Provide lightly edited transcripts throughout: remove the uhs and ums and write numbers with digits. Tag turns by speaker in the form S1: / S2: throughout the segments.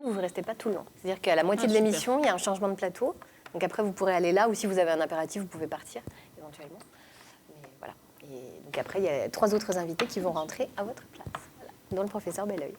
S1: Vous ne restez pas tout le long. C'est-à-dire qu'à la moitié de l'émission, il y a un changement de plateau. Donc après, vous pourrez aller là, ou si vous avez un impératif, vous pouvez partir éventuellement. Mais voilà. Et donc après, il y a 3 autres invités qui vont rentrer à votre place, voilà, dont le professeur Belleuil.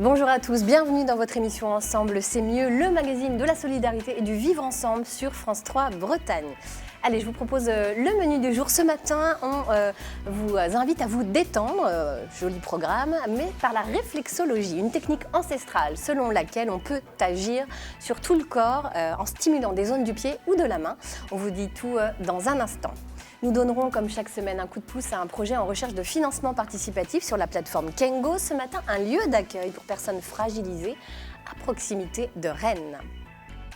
S1: Bonjour à tous, bienvenue dans votre émission Ensemble, c'est mieux, le magazine de la solidarité et du vivre ensemble sur France 3 Bretagne. Allez, je vous propose le menu du jour. Ce matin, on vous invite à vous détendre, joli programme, mais par la réflexologie, une technique ancestrale selon laquelle on peut agir sur tout le corps en stimulant des zones du pied ou de la main. On vous dit tout dans un instant. Nous donnerons, comme chaque semaine, un coup de pouce à un projet en recherche de financement participatif sur la plateforme Kengo. Ce matin, un lieu d'accueil pour personnes fragilisées à proximité de Rennes.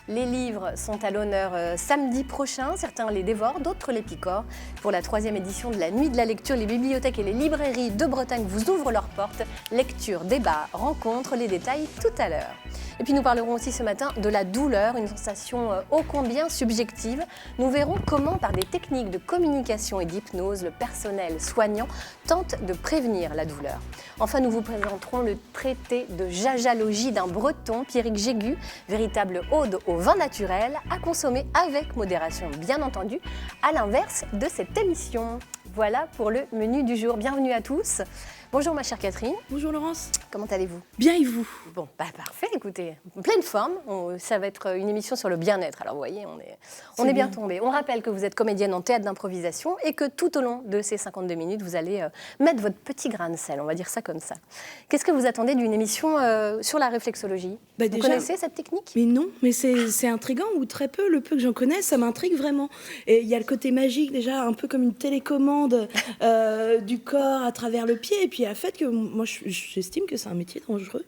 S1: Les livres sont à l'honneur samedi prochain. Certains les dévorent, d'autres les picorent. Pour la 3e édition de la Nuit de la lecture, les bibliothèques et les librairies de Bretagne vous ouvrent leurs portes. Lecture, débat, rencontre, les détails tout à l'heure. Et puis nous parlerons aussi ce matin de la douleur, une sensation ô combien subjective. Nous verrons comment, par des techniques de communication et d'hypnose, le personnel soignant tente de prévenir la douleur. Enfin, nous vous présenterons le traité de jajalogie d'un breton, Pierrick Jégu, véritable ode au vin naturel, à consommer avec modération, bien entendu, à l'inverse de cette émission. Voilà pour le menu du jour. Bienvenue à tous. Bonjour ma chère Catherine.
S2: Bonjour Laurence.
S1: Comment allez-vous?
S2: Bien et vous?
S1: Bon, parfait, écoutez, en pleine forme. Ça va être une émission sur le bien-être. Alors vous voyez, on est bien tombé. On rappelle que vous êtes comédienne en théâtre d'improvisation et que tout au long de ces 52 minutes, vous allez mettre votre petit grain de sel, on va dire ça comme ça. Qu'est-ce que vous attendez d'une émission sur la réflexologie? Vous connaissez cette technique?
S2: Mais non, mais c'est intriguant, ou très peu, le peu que j'en connais, ça m'intrigue vraiment. Et il y a le côté magique déjà, un peu comme une télécommande du corps à travers le pied, et puis le fait que moi j'estime que c'est un métier dangereux.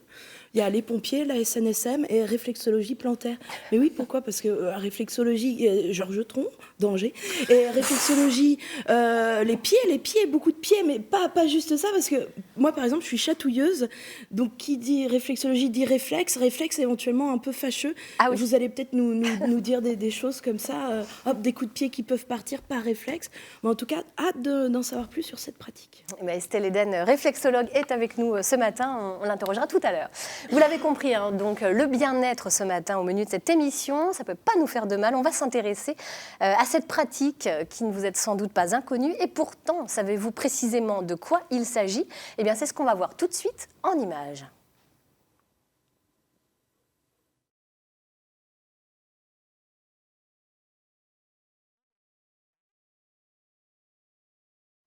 S2: Il y a les pompiers, la SNSM et réflexologie plantaire. Mais oui, pourquoi? Parce que réflexologie, Georges Tron, danger. Et réflexologie, les pieds, beaucoup de pieds, mais pas juste ça, parce que moi, par exemple, je suis chatouilleuse. Donc, qui dit réflexologie dit réflexe éventuellement un peu fâcheux. Ah oui. Vous allez peut-être nous dire des choses comme ça, des coups de pied qui peuvent partir par réflexe. Mais en tout cas, hâte d'en savoir plus sur cette pratique.
S1: Estelle Eden, réflexologie réflexologue, est avec nous ce matin. On l'interrogera tout à l'heure. Vous l'avez compris, hein, donc le bien-être ce matin au menu de cette émission, ça ne peut pas nous faire de mal. On va s'intéresser à cette pratique qui ne vous est sans doute pas inconnue. Et pourtant, savez-vous précisément de quoi il s'agit? Eh bien, c'est ce qu'on va voir tout de suite en images.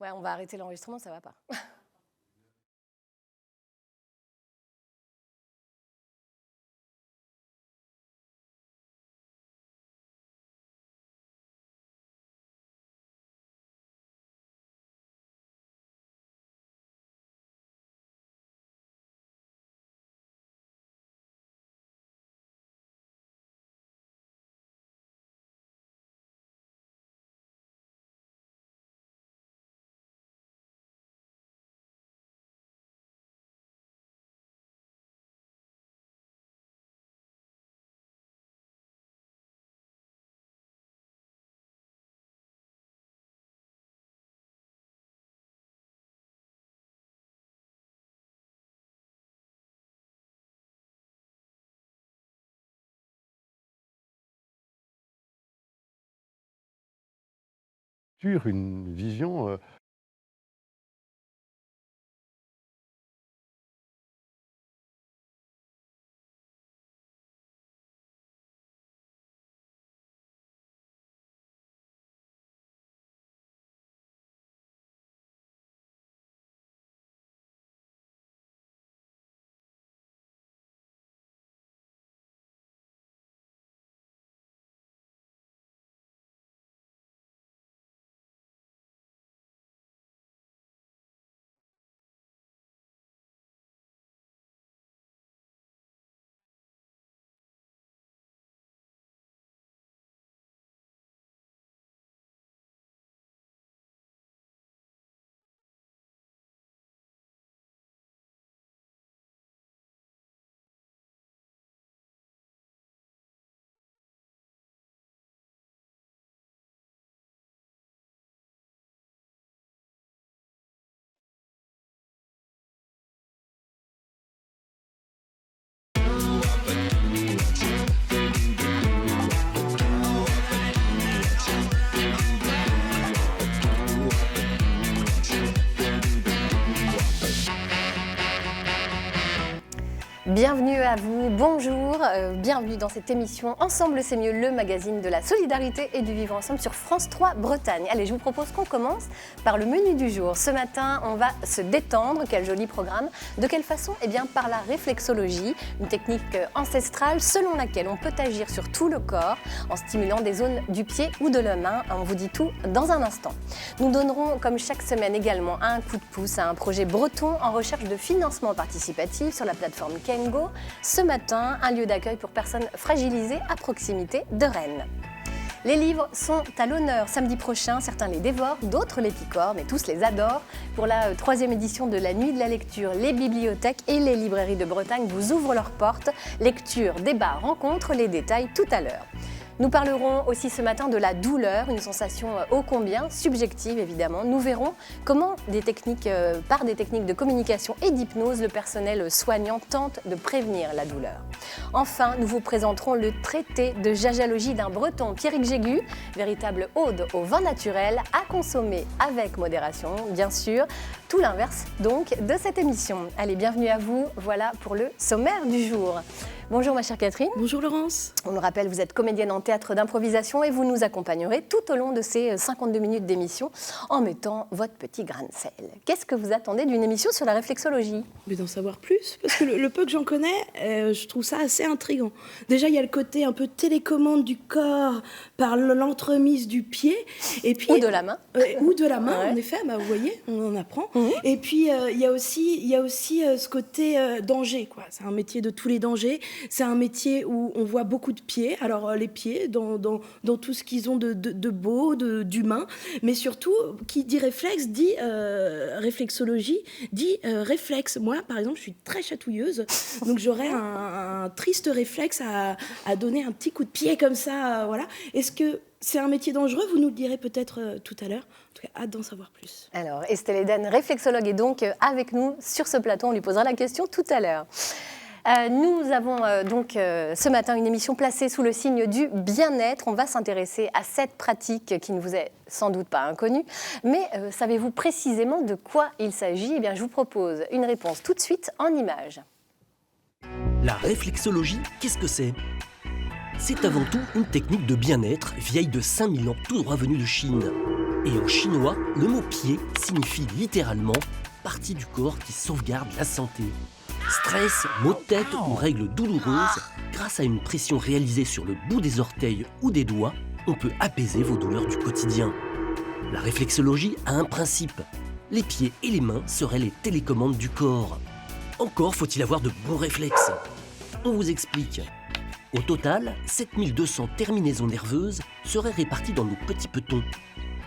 S1: Ouais, on va arrêter l'enregistrement, ça va pas.
S3: Sur une vision
S1: Bienvenue à vous, bonjour, bienvenue dans cette émission Ensemble c'est mieux, le magazine de la solidarité et du vivre ensemble sur France 3 Bretagne. Allez, je vous propose qu'on commence par le menu du jour. Ce matin, on va se détendre, quel joli programme. De quelle façon? Eh bien par la réflexologie, une technique ancestrale selon laquelle on peut agir sur tout le corps en stimulant des zones du pied ou de la main. On vous dit tout dans un instant. Nous donnerons comme chaque semaine également un coup de pouce à un projet breton en recherche de financement participatif sur la plateforme Kengo. Ce matin, un lieu d'accueil pour personnes fragilisées à proximité de Rennes. Les livres sont à l'honneur samedi prochain, certains les dévorent, d'autres les picorent, mais tous les adorent. Pour la 3e édition de la Nuit de la lecture, les bibliothèques et les librairies de Bretagne vous ouvrent leurs portes. Lecture, débat, rencontre, les détails tout à l'heure. Nous parlerons aussi ce matin de la douleur, une sensation ô combien subjective évidemment. Nous verrons comment par des techniques de communication et d'hypnose, le personnel soignant tente de prévenir la douleur. Enfin, nous vous présenterons le traité de jajalogie d'un breton, Pierrick Jégu, véritable ode au vin naturel à consommer avec modération, bien sûr. Tout l'inverse donc de cette émission. Allez, bienvenue à vous, voilà pour le sommaire du jour. Bonjour ma chère Catherine.
S2: Bonjour Laurence.
S1: On le rappelle, vous êtes comédienne en théâtre d'improvisation et vous nous accompagnerez tout au long de ces 52 minutes d'émission en mettant votre petit grain de sel. Qu'est-ce que vous attendez d'une émission sur la réflexologie?
S2: Mais d'en savoir plus, parce que le peu que j'en connais, je trouve ça assez intriguant. Déjà, il y a le côté un peu télécommande du corps par l'entremise du pied. Et puis,
S1: ou de la main.
S2: Ou de la main,
S1: Ouais.
S2: en effet, vous voyez, on en apprend.
S1: Mmh.
S2: Et puis, il y a aussi ce côté danger, quoi. C'est un métier de tous les dangers. C'est un métier où on voit beaucoup de pieds. Alors, les pieds, dans tout ce qu'ils ont de beau, d'humain. Mais surtout, qui dit réflexe, dit réflexologie, dit réflexe. Moi, par exemple, je suis très chatouilleuse. Donc, j'aurais un triste réflexe à donner un petit coup de pied comme ça. Voilà. Est-ce que c'est un métier dangereux, vous nous le direz peut-être tout à l'heure. En tout cas, hâte d'en savoir plus.
S1: Alors, Estelle Eden, réflexologue, est donc avec nous sur ce plateau. On lui posera la question tout à l'heure. Nous avons donc ce matin une émission placée sous le signe du bien-être. On va s'intéresser à cette pratique qui ne vous est sans doute pas inconnue. Mais savez-vous précisément de quoi il s'agit ? Eh bien, je vous propose une réponse tout de suite en images.
S4: La réflexologie, qu'est-ce que c'est ? C'est avant tout une technique de bien-être vieille de 5000 ans, tout droit venue de Chine. Et en chinois, le mot pied signifie littéralement partie du corps qui sauvegarde la santé. Stress, maux de tête ou règles douloureuses, grâce à une pression réalisée sur le bout des orteils ou des doigts, on peut apaiser vos douleurs du quotidien. La réflexologie a un principe. Les pieds et les mains seraient les télécommandes du corps. Encore faut-il avoir de bons réflexes. On vous explique. Au total, 7200 terminaisons nerveuses seraient réparties dans nos petits petons.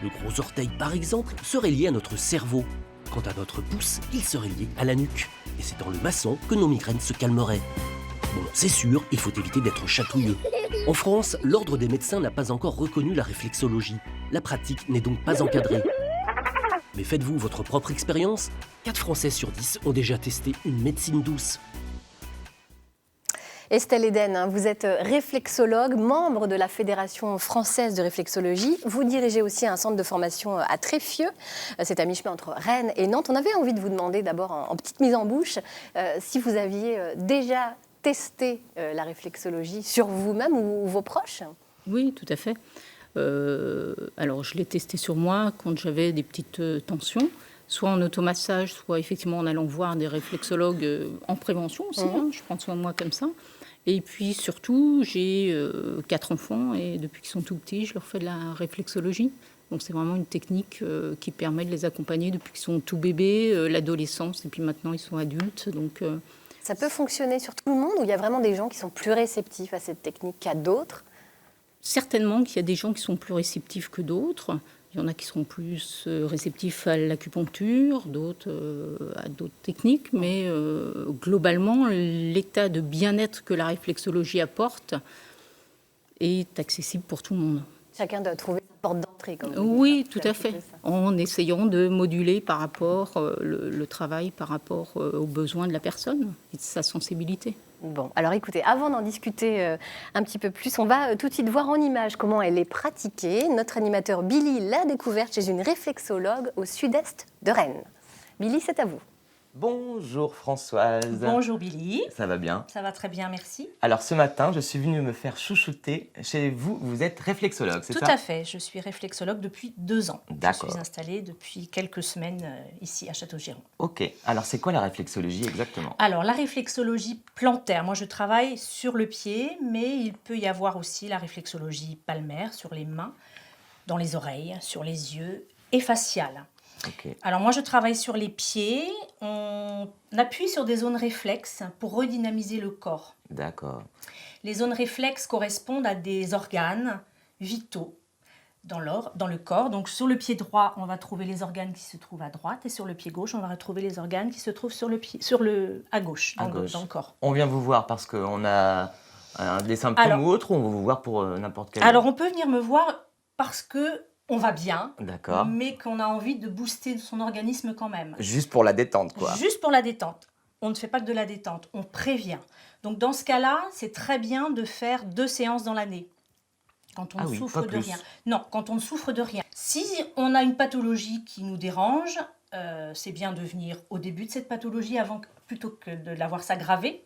S4: Le gros orteil, par exemple, serait lié à notre cerveau. Quant à notre pouce, il serait lié à la nuque. Et c'est en le massant que nos migraines se calmeraient. Bon, c'est sûr, il faut éviter d'être chatouilleux. En France, l'Ordre des médecins n'a pas encore reconnu la réflexologie. La pratique n'est donc pas encadrée. Mais faites-vous votre propre expérience. 4 Français sur 10 ont déjà testé une médecine douce.
S1: Estelle Eden, vous êtes réflexologue, membre de la Fédération française de réflexologie. Vous dirigez aussi un centre de formation à Tréfieux. C'est à mi-chemin entre Rennes et Nantes. On avait envie de vous demander d'abord, en petite mise en bouche, si vous aviez déjà testé la réflexologie sur vous-même ou vos proches.
S5: Oui, tout à fait. Alors, je l'ai testé sur moi quand j'avais des petites tensions, soit en automassage, soit effectivement en allant voir des réflexologues en prévention aussi. Je prends soin de moi comme ça. Et puis surtout, j'ai 4 enfants et depuis qu'ils sont tout petits, je leur fais de la réflexologie. Donc c'est vraiment une technique qui permet de les accompagner depuis qu'ils sont tout bébés, l'adolescence, et puis maintenant ils sont adultes. Donc,
S1: ça peut fonctionner sur tout le monde ou il y a vraiment des gens qui sont plus réceptifs à cette technique qu'à d'autres ?
S5: Certainement qu'il y a des gens qui sont plus réceptifs que d'autres. Il y en a qui seront plus réceptifs à l'acupuncture, d'autres à d'autres techniques. Mais globalement, l'état de bien-être que la réflexologie apporte est accessible pour tout le monde.
S1: Chacun doit trouver sa porte d'entrée. Comme
S5: oui, tout à fait. En essayant de moduler par rapport le travail par rapport aux besoins de la personne et de sa sensibilité.
S1: Bon, alors écoutez, avant d'en discuter un petit peu plus, on va tout de suite voir en image comment elle est pratiquée. Notre animateur Billy l'a découverte chez une réflexologue au sud-est de Rennes. Billy, c'est à vous.
S6: Bonjour Françoise.
S7: Bonjour Billy.
S6: Ça va bien?
S7: Ça va très bien, merci.
S6: Alors ce matin, je suis venue me faire chouchouter. Chez vous, vous êtes réflexologue, c'est ça?
S7: Tout à fait, je suis réflexologue depuis 2 ans.
S6: D'accord.
S7: Je suis installée depuis quelques semaines ici à Château-Giron.
S6: Ok, alors c'est quoi la réflexologie exactement?
S7: Alors la réflexologie plantaire, moi je travaille sur le pied, mais il peut y avoir aussi la réflexologie palmaire sur les mains, dans les oreilles, sur les yeux et faciale.
S6: Okay.
S7: Alors moi je travaille sur les pieds, on appuie sur des zones réflexes pour redynamiser le corps.
S6: D'accord.
S7: Les zones réflexes correspondent à des organes vitaux dans le corps. Donc sur le pied droit, on va trouver les organes qui se trouvent à droite et sur le pied gauche, on va retrouver les organes qui se trouvent à gauche, dans le corps.
S6: On vient vous voir parce qu'on a des symptômes ou autres, ou on va vous voir pour n'importe quel...
S7: Alors on peut venir me voir parce que on va bien,
S6: d'accord,
S7: mais qu'on a envie de booster son organisme quand même.
S6: Juste pour la détente, quoi.
S7: Juste pour la détente. On ne fait pas que de la détente, on prévient. Donc dans ce cas-là, c'est très bien de faire 2 séances dans l'année. Quand on ne souffre de rien. Non, quand on ne souffre de rien. Si on a une pathologie qui nous dérange, c'est bien de venir au début de cette pathologie plutôt que de la voir s'aggraver.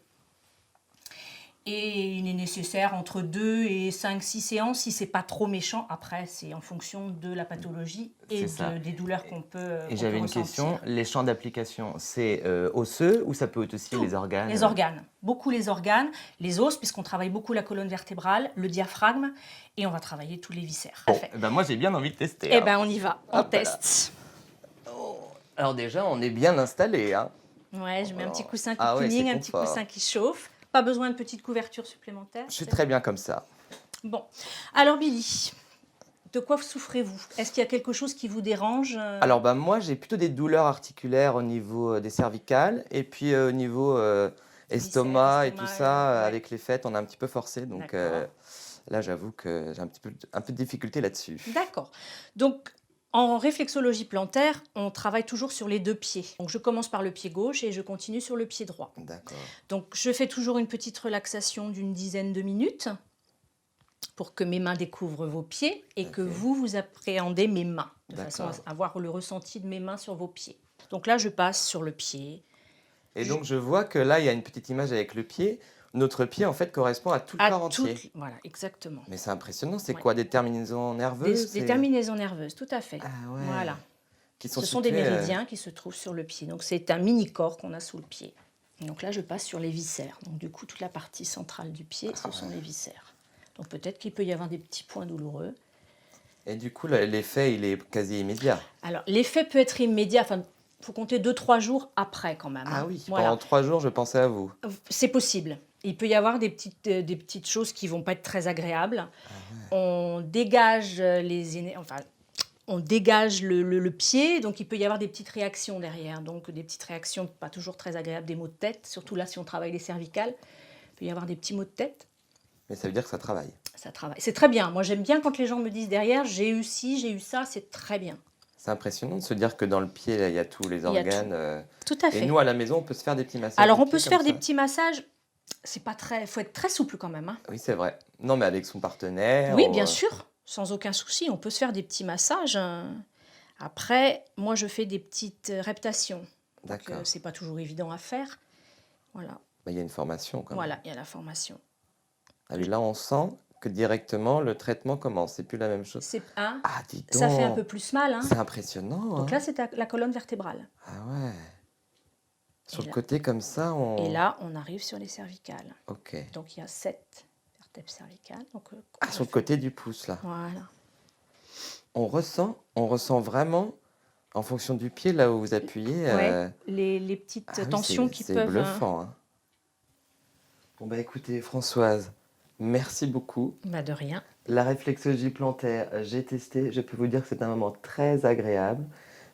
S7: Et il est nécessaire entre 2 et 5-6 séances si ce n'est pas trop méchant. Après, c'est en fonction de la pathologie et des douleurs qu'on peut
S6: Et j'avais une question, les champs d'application, c'est osseux ou ça peut être aussi les organes?
S7: Les organes, beaucoup les organes, les os, puisqu'on travaille beaucoup la colonne vertébrale, le diaphragme, et on va travailler tous les viscères.
S6: Bon, ben moi j'ai bien envie de tester.
S7: Eh bien on y va, on teste.
S6: Oh. Alors déjà, on est bien installé. Hein.
S7: Ouais, je mets un petit coussin cocooning, un petit coussin qui chauffe. Pas besoin de petite couverture supplémentaire.
S6: Je suis très bien comme ça.
S7: Bon. Alors Billy, de quoi souffrez-vous? Est-ce qu'il y a quelque chose qui vous dérange?
S6: Alors moi, j'ai plutôt des douleurs articulaires au niveau des cervicales et puis au niveau estomac et tout ça. Ouais. Avec les fêtes, on a un petit peu forcé. Donc Là, j'avoue que j'ai un peu de difficulté là-dessus.
S7: D'accord. Donc, en réflexologie plantaire, on travaille toujours sur les deux pieds. Donc, je commence par le pied gauche et je continue sur le pied droit.
S6: D'accord.
S7: Donc, je fais toujours une petite relaxation d'une dizaine de minutes pour que mes mains découvrent vos pieds et que vous appréhendez mes mains, de façon à avoir le ressenti de mes mains sur vos pieds. Donc là, je passe sur le pied.
S6: Et donc, je vois que là, il y a une petite image avec le pied. Notre pied, en fait, correspond à tout le corps entier.
S7: Voilà, exactement.
S6: Mais c'est impressionnant. C'est quoi, des terminaisons nerveuses?
S7: Des terminaisons nerveuses, tout à fait.
S6: Ah ouais.
S7: Voilà.
S6: Ce
S7: sont des méridiens qui se trouvent sur le pied. Donc, c'est un mini-corps qu'on a sous le pied. Donc là, je passe sur les viscères. Donc, du coup, toute la partie centrale du pied, ce sont les viscères. Donc, peut-être qu'il peut y avoir des petits points douloureux.
S6: Et du coup, l'effet, il est quasi immédiat.
S7: Alors, l'effet peut être immédiat. Enfin, il faut compter 2-3 jours après, quand même.
S6: Ah oui,
S7: voilà.
S6: Pendant 3 jours, je pensais à vous.
S7: C'est possible. Il peut y avoir des petites choses qui ne vont pas être très agréables. On dégage on dégage le pied, donc il peut y avoir des petites réactions derrière. Donc des petites réactions pas toujours très agréables, des maux de tête, surtout là si on travaille les cervicales. Il peut y avoir des petits maux de tête.
S6: Mais ça veut dire que ça travaille.
S7: Ça travaille. C'est très bien. Moi j'aime bien quand les gens me disent derrière, j'ai eu ci, j'ai eu ça, c'est très bien.
S6: C'est impressionnant de se dire que dans le pied, là, il y a tous les organes.
S7: Tout à fait.
S6: Et nous, à la maison, on peut se faire des petits massages.
S7: Alors on peut se faire des petits massages. C'est pas très, faut être très souple quand même. Hein.
S6: Oui, c'est vrai. Non, mais avec son partenaire.
S7: Oui, bien sûr, sans aucun souci. On peut se faire des petits massages. Après, moi, je fais des petites reptations.
S6: D'accord.
S7: C'est pas toujours évident à faire. Voilà.
S6: Il y a une formation quand même.
S7: Voilà, il y a la formation.
S6: Ah, là, on sent que directement, le traitement commence. C'est plus la même chose.
S7: Ah,
S6: dis donc.
S7: ça fait un peu plus mal. Hein.
S6: C'est impressionnant.
S7: Donc là, c'est la colonne vertébrale.
S6: Ah ouais. Sur le côté comme ça,
S7: Et là, on arrive sur les cervicales.
S6: Ok.
S7: Donc il y a 7 vertèbres cervicales. Donc,
S6: sur le côté du pouce, là.
S7: Voilà.
S6: On ressent vraiment, en fonction du pied, là où vous appuyez.
S7: Les petites tensions qui peuvent...
S6: C'est bluffant. Hein. Bon, bah écoutez, Françoise, merci beaucoup.
S7: Bah de rien.
S6: La réflexologie plantaire, j'ai testé. Je peux vous dire que c'est un moment très agréable.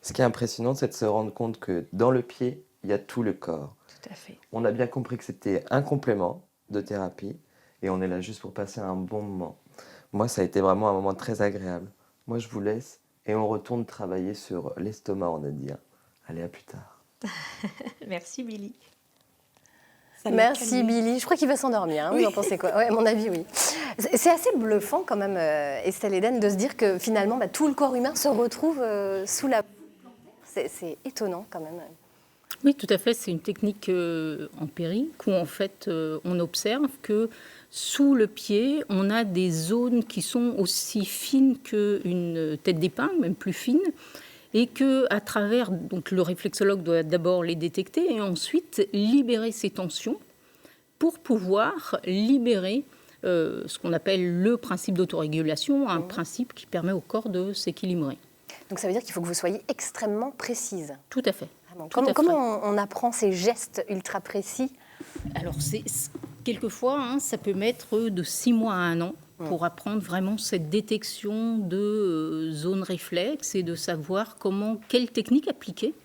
S6: Ce qui est impressionnant, c'est de se rendre compte que dans le pied, il y a tout le corps.
S7: Tout à fait.
S6: On a bien compris que c'était un complément de thérapie et on est là juste pour passer un bon moment. Moi, ça a été vraiment un moment très agréable. Moi, je vous laisse et on retourne travailler sur l'estomac, on a dit. Allez, à plus tard.
S7: Merci, Billy.
S1: Merci Billy. Je crois qu'il va s'endormir. Hein. Vous en pensez quoi? Ouais, à mon avis, oui. C'est assez bluffant quand même, Estelle Eden, de se dire que finalement, tout le corps humain se retrouve sous la... C'est étonnant quand même.
S5: Oui, tout à fait. C'est une technique empirique où en fait on observe que sous le pied, on a des zones qui sont aussi fines qu'une tête d'épingle, même plus fines, et que à travers, donc le réflexologue doit d'abord les détecter et ensuite libérer ces tensions pour pouvoir libérer ce qu'on appelle le principe d'autorégulation, un principe qui permet au corps de s'équilibrer.
S1: Donc ça veut dire qu'il faut que vous soyez extrêmement précise.
S5: Tout à fait.
S1: Comment on apprend ces gestes ultra précis?
S5: Alors, quelquefois, ça peut mettre de 6 mois à 1 an pour apprendre vraiment cette détection de zones réflexes et de savoir quelle technique appliquer.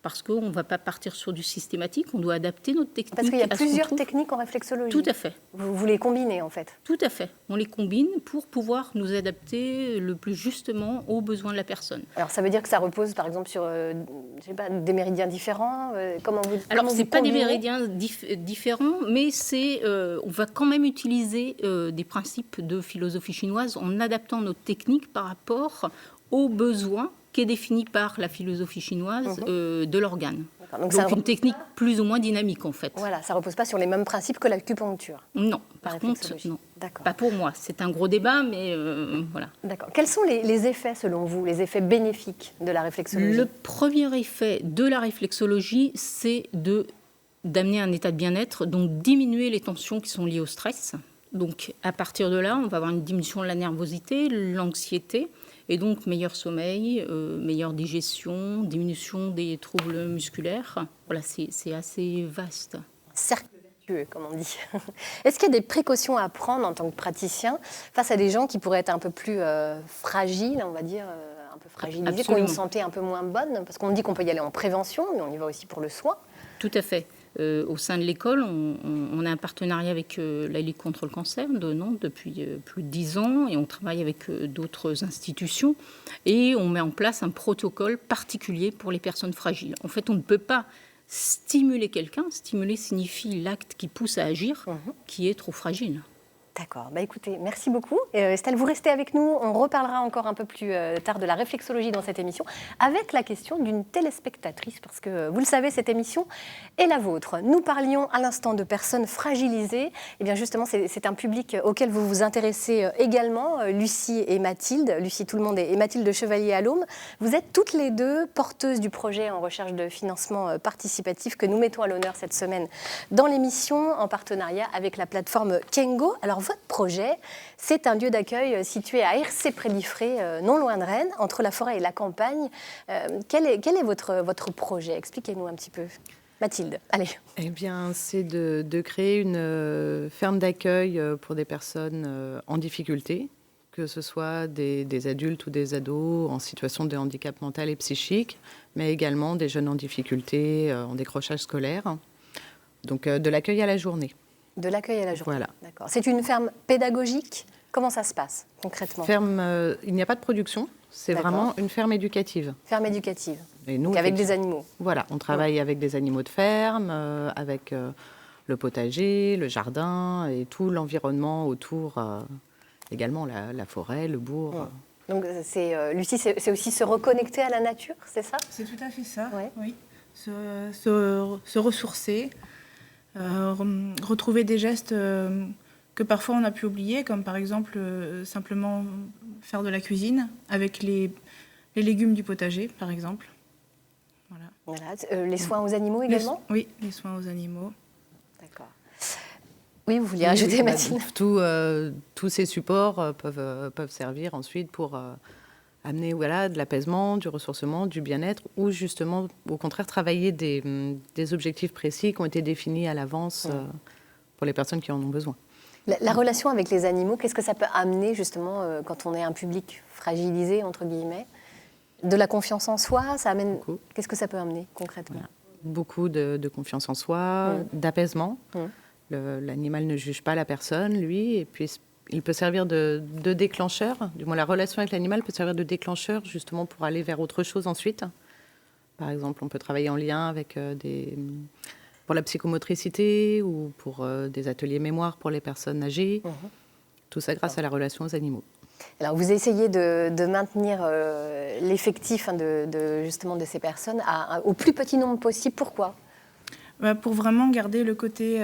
S5: Parce qu'on ne va pas partir sur du systématique, on doit adapter notre technique.
S1: Parce qu'il y a plusieurs techniques en réflexologie.
S5: Tout à fait.
S1: Vous les combinez en fait.
S5: Tout à fait. On les combine pour pouvoir nous adapter le plus justement aux besoins de la personne.
S1: Alors ça veut dire que ça repose par exemple sur des méridiens différents
S5: Alors ce n'est pas des méridiens différents, mais on va quand même utiliser des principes de philosophie chinoise en adaptant notre technique par rapport aux besoins qui est définie par la philosophie chinoise de l'organe. Donc une technique plus ou moins dynamique en fait.
S1: Voilà, ça ne repose pas sur les mêmes principes que l'acupuncture.
S5: Non, par contre, non. Pas pour moi. C'est un gros débat, mais voilà.
S1: D'accord. Quels sont les effets selon vous, les effets bénéfiques de la réflexologie?
S5: Le premier effet de la réflexologie, c'est d'amener un état de bien-être, donc diminuer les tensions qui sont liées au stress. Donc à partir de là, on va avoir une diminution de la nervosité, l'anxiété, et donc meilleur sommeil, meilleure digestion, diminution des troubles musculaires. Voilà, c'est assez vaste.
S1: Cercle vertueux, comme on dit. Est-ce qu'il y a des précautions à prendre en tant que praticien face à des gens qui pourraient être un peu plus fragiles, on va dire, un peu fragilisés,
S5: Absolument.
S1: qui ont une santé un peu moins bonne? Parce qu'on dit qu'on peut y aller en prévention, mais on y va aussi pour le soin.
S5: Tout à fait. Au sein de l'école, on a un partenariat avec la Ligue contre le cancer de Nantes depuis plus de 10 ans et on travaille avec d'autres institutions et on met en place un protocole particulier pour les personnes fragiles. En fait, on ne peut pas stimuler quelqu'un. Stimuler signifie l'acte qui pousse à agir, qui est trop fragile.
S1: D'accord. Écoutez, merci beaucoup. Estelle, vous restez avec nous. On reparlera encore un peu plus tard de la réflexologie dans cette émission, avec la question d'une téléspectatrice, parce que vous le savez, cette émission est la vôtre. Nous parlions à l'instant de personnes fragilisées. Et bien justement, c'est un public auquel vous vous intéressez également, Lucie et Mathilde. Lucie tout le monde et Mathilde Chevalier à l'Aume. Vous êtes toutes les deux porteuses du projet en recherche de financement participatif que nous mettons à l'honneur cette semaine dans l'émission, en partenariat avec la plateforme Kengo. Alors, votre projet, c'est un lieu d'accueil situé à Hercé-près-Liffré, non loin de Rennes, entre la forêt et la campagne. Quel est votre projet? Expliquez-nous un petit peu. Mathilde, allez.
S8: Eh bien, c'est de créer une ferme d'accueil pour des personnes en difficulté, que ce soit des adultes ou des ados en situation de handicap mental et psychique, mais également des jeunes en difficulté, en décrochage scolaire. Donc, de l'accueil à la journée.
S1: De l'accueil à la journée.
S8: Voilà.
S1: D'accord. C'est une ferme pédagogique. Comment ça se passe concrètement?
S8: Il n'y a pas de production, c'est vraiment une ferme éducative.
S1: Ferme éducative.
S8: Et nous,
S1: donc avec des animaux.
S8: Voilà, on travaille avec des animaux de ferme, avec le potager, le jardin et tout l'environnement autour, également la forêt, le bourg.
S1: Donc Lucie, c'est aussi se reconnecter à la nature, c'est ça?
S9: C'est tout à fait ça,
S1: ouais.
S9: Oui. Se ressourcer. Retrouver des gestes que parfois on a pu oublier, comme par exemple simplement faire de la cuisine avec les légumes du potager, par exemple.
S1: Voilà. Les soins aux animaux également?
S9: Oui, les soins aux animaux.
S1: D'accord. Oui, vous vouliez rajouter, Mathilde?
S8: Tous ces supports peuvent servir ensuite pour amener de l'apaisement, du ressourcement, du bien-être, ou justement, au contraire, travailler des objectifs précis qui ont été définis à l'avance pour les personnes qui en ont besoin.
S1: La relation avec les animaux, qu'est-ce que ça peut amener justement quand on est un public fragilisé, entre guillemets? De la confiance en soi, ça amène... Qu'est-ce que ça peut amener concrètement?
S8: Voilà. Beaucoup de confiance en soi, d'apaisement. L'animal ne juge pas la personne, lui, et puis il peut servir de déclencheur, du moins la relation avec l'animal peut servir de déclencheur justement pour aller vers autre chose ensuite. Par exemple, on peut travailler en lien avec pour la psychomotricité ou pour des ateliers mémoire pour les personnes âgées. Tout ça grâce à la relation aux animaux.
S1: Alors, vous essayez de maintenir l'effectif justement de ces personnes au plus petit nombre possible. Pourquoi?
S9: Pour vraiment garder le côté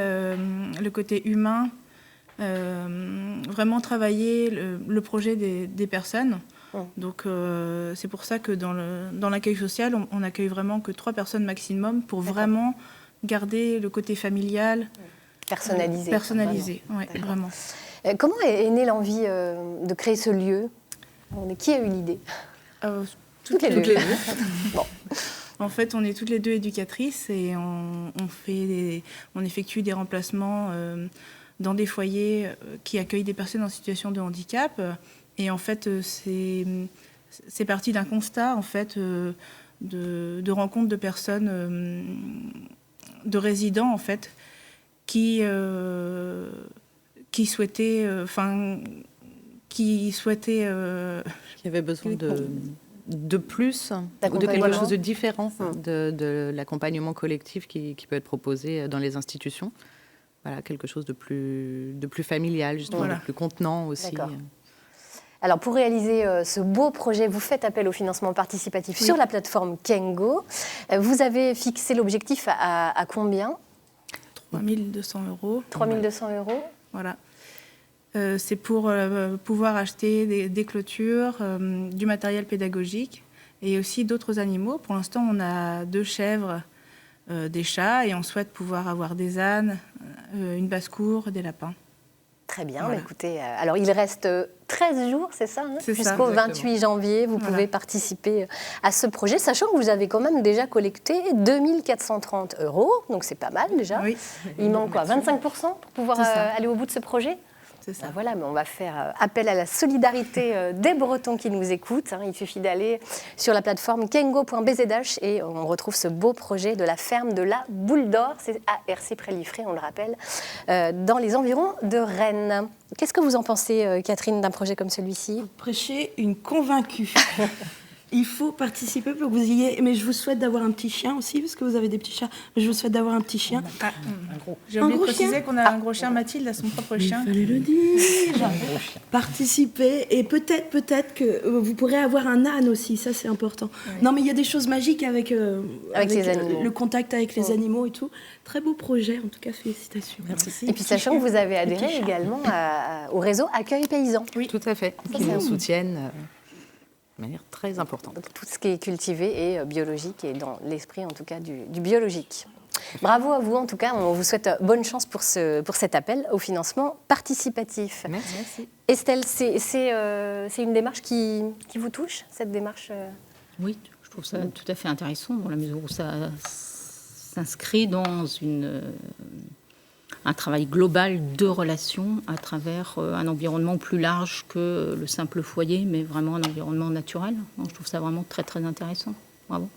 S9: humain, vraiment travailler le projet des personnes. Donc, c'est pour ça que dans l'accueil social, on accueille vraiment que 3 personnes maximum pour vraiment garder le côté familial. Personnalisé, oui, vraiment.
S1: Comment est née l'envie de créer ce lieu? Qui a eu l'idée? Toutes les deux. Bon.
S9: En fait, on est toutes les deux éducatrices et on effectue des remplacements dans des foyers qui accueillent des personnes en situation de handicap. Et en fait, c'est parti d'un constat en fait, de rencontres de personnes, de résidents en fait, qui souhaitaient, qui
S8: avaient besoin de plus ou de quelque chose de différent de l'accompagnement collectif qui peut être proposé dans les institutions. Voilà, quelque chose de plus familial, justement, de plus contenant aussi.
S1: D'accord. Alors, pour réaliser ce beau projet, vous faites appel au financement participatif sur la plateforme Kengo. Vous avez fixé l'objectif à combien?
S9: 3 200 €.
S1: 3 200 €.
S9: Voilà. C'est pour pouvoir acheter des clôtures, du matériel pédagogique et aussi d'autres animaux. Pour l'instant, on a 2 chèvres, des chats et on souhaite pouvoir avoir des ânes, une basse-cour, des lapins.
S1: Très bien. Voilà. Écoutez, alors il reste 13 jours, c'est ça, jusqu'au 28 janvier, vous pouvez participer à ce projet, sachant que vous avez quand même déjà collecté 2 430 €, donc c'est pas mal déjà.
S9: Oui.
S1: Il manque quoi, 25% pour pouvoir aller au bout de ce projet?
S9: C'est ça.
S1: Voilà, mais on va faire appel à la solidarité des Bretons qui nous écoutent. Il suffit d'aller sur la plateforme kengo.bzh et on retrouve ce beau projet de la ferme de la Boule d'Or. C'est à Hercy-près-Liffré, on le rappelle, dans les environs de Rennes. Qu'est-ce que vous en pensez, Catherine, d'un projet comme celui-ci ?
S2: Prêchez une convaincue. Il faut participer pour que vous y ayez. Mais je vous souhaite d'avoir un petit chien aussi, parce que vous avez des petits chats. Mais je vous souhaite d'avoir un petit chien.
S9: J'ai oublié de préciser qu'on a un gros chien. Mathilde a son propre chien.
S2: Il fallait le dire. Participer. Et peut-être que vous pourrez avoir un âne aussi. Ça, c'est important. Oui. Non, mais il y a des choses magiques avec
S1: les animaux.
S2: Le contact avec les animaux et tout. Très beau projet. En tout cas, félicitations.
S1: Merci. Et puis, sachant que vous avez adhéré également au réseau Accueil Paysan.
S8: Oui, tout à fait. Qui nous soutiennent. De manière très importante.
S1: Donc, tout ce qui est cultivé est biologique et dans l'esprit en tout cas du biologique. Bravo à vous en tout cas, on vous souhaite bonne chance pour cet appel au financement participatif.
S8: Merci.
S1: Estelle, c'est une démarche qui vous touche, cette démarche
S5: Oui, je trouve ça tout à fait intéressant dans la mesure où ça s'inscrit dans un travail global de relations à travers un environnement plus large que le simple foyer, mais vraiment un environnement naturel. Donc, je trouve ça vraiment très, très intéressant. Bravo.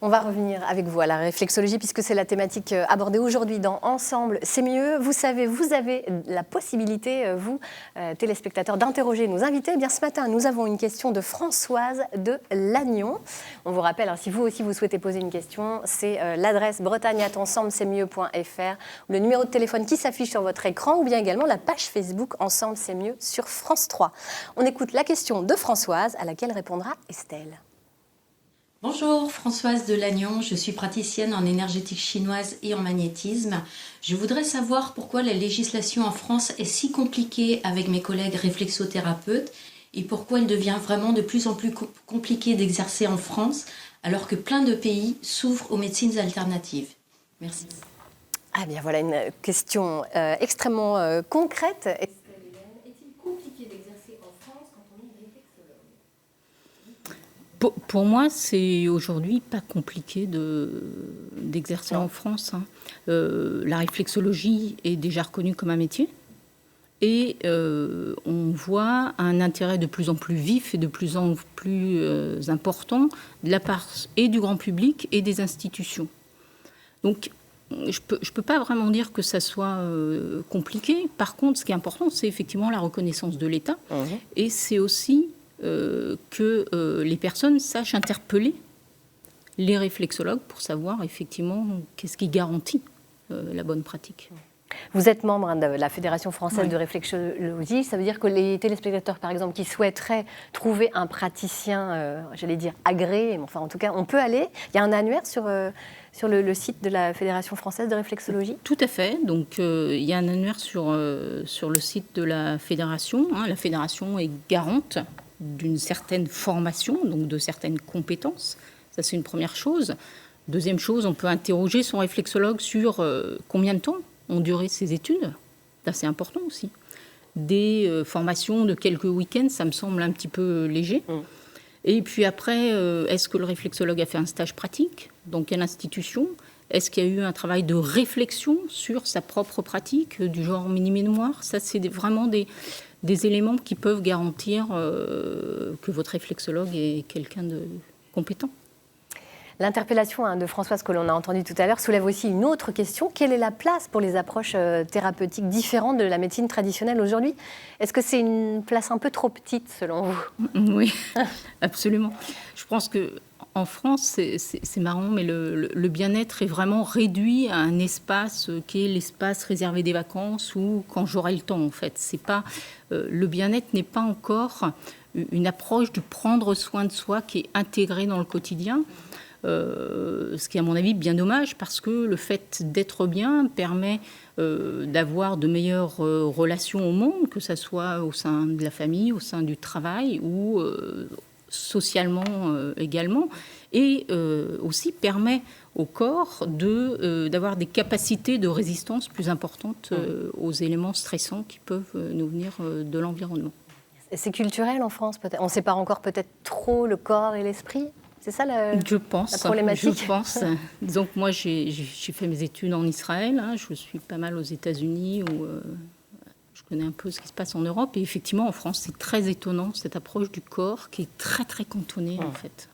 S1: On va revenir avec vous à la réflexologie puisque c'est la thématique abordée aujourd'hui dans Ensemble, c'est mieux. Vous savez, vous avez la possibilité, vous, téléspectateurs, d'interroger nos invités. Eh bien, ce matin, nous avons une question de Françoise de Lannion. On vous rappelle, si vous aussi vous souhaitez poser une question, c'est l'adresse bretagne@ensemblesetmieux.fr, le numéro de téléphone qui s'affiche sur votre écran ou bien également la page Facebook Ensemble, c'est mieux sur France 3. On écoute la question de Françoise à laquelle répondra Estelle.
S10: Bonjour, Françoise de Lannion, je suis praticienne en énergétique chinoise et en magnétisme. Je voudrais savoir pourquoi la législation en France est si compliquée avec mes collègues réflexothérapeutes et pourquoi il devient vraiment de plus en plus compliqué d'exercer en France alors que plein de pays s'ouvrent aux médecines alternatives. Merci.
S1: Ah bien voilà une question extrêmement concrète.
S5: Pour moi, c'est aujourd'hui pas compliqué d'exercer en France. La réflexologie est déjà reconnue comme un métier et on voit un intérêt de plus en plus vif et de plus en plus important de la part et du grand public et des institutions. Donc, je peux pas vraiment dire que ça soit compliqué. Par contre, ce qui est important, c'est effectivement la reconnaissance de l'État et c'est aussi que les personnes sachent interpeller les réflexologues pour savoir effectivement qu'est-ce qui garantit la bonne pratique.
S1: Vous êtes membre de la Fédération française de réflexologie. Ça veut dire que les téléspectateurs, par exemple, qui souhaiteraient trouver un praticien, j'allais dire agréé, mais enfin en tout cas, on peut aller. Il y a un annuaire sur le site de la Fédération française de réflexologie ?
S5: Tout à fait. Donc, il y a un annuaire sur le site de la Fédération. La Fédération est garante d'une certaine formation, donc de certaines compétences. Ça, c'est une première chose. Deuxième chose, on peut interroger son réflexologue sur combien de temps ont duré ses études. Ça, c'est important aussi. Des formations de quelques week-ends, ça me semble un petit peu léger. Et puis après, est-ce que le réflexologue a fait un stage pratique ? Dans quelle institution ? Est-ce qu'il y a eu un travail de réflexion sur sa propre pratique, du genre mini-mémoire ? Ça, c'est vraiment des éléments qui peuvent garantir que votre réflexologue est quelqu'un de compétent.
S1: L'interpellation de Françoise que l'on a entendue tout à l'heure soulève aussi une autre question. Quelle est la place pour les approches thérapeutiques différentes de la médecine traditionnelle aujourd'hui ? Est-ce que c'est une place un peu trop petite selon vous ?
S5: Oui, absolument. Je pense qu'en France, c'est marrant, mais le bien-être est vraiment réduit à un espace qui est l'espace réservé des vacances ou quand j'aurai le temps, en fait. C'est pas, le bien-être n'est pas encore une approche de prendre soin de soi qui est intégrée dans le quotidien. Ce qui est à mon avis bien dommage parce que le fait d'être bien permet d'avoir de meilleures relations au monde, que ce soit au sein de la famille, au sein du travail ou socialement également, et aussi permet au corps d'avoir des capacités de résistance plus importantes aux éléments stressants qui peuvent nous venir de l'environnement.
S1: C'est culturel en France peut-être ? On sépare encore peut-être trop le corps et l'esprit ? C'est ça la problématique ?
S5: Je pense. Donc moi, j'ai fait mes études en Israël. Je suis pas mal aux États-Unis où je connais un peu ce qui se passe en Europe. Et effectivement, en France, c'est très étonnant, cette approche du corps qui est très, très cantonnée, en fait.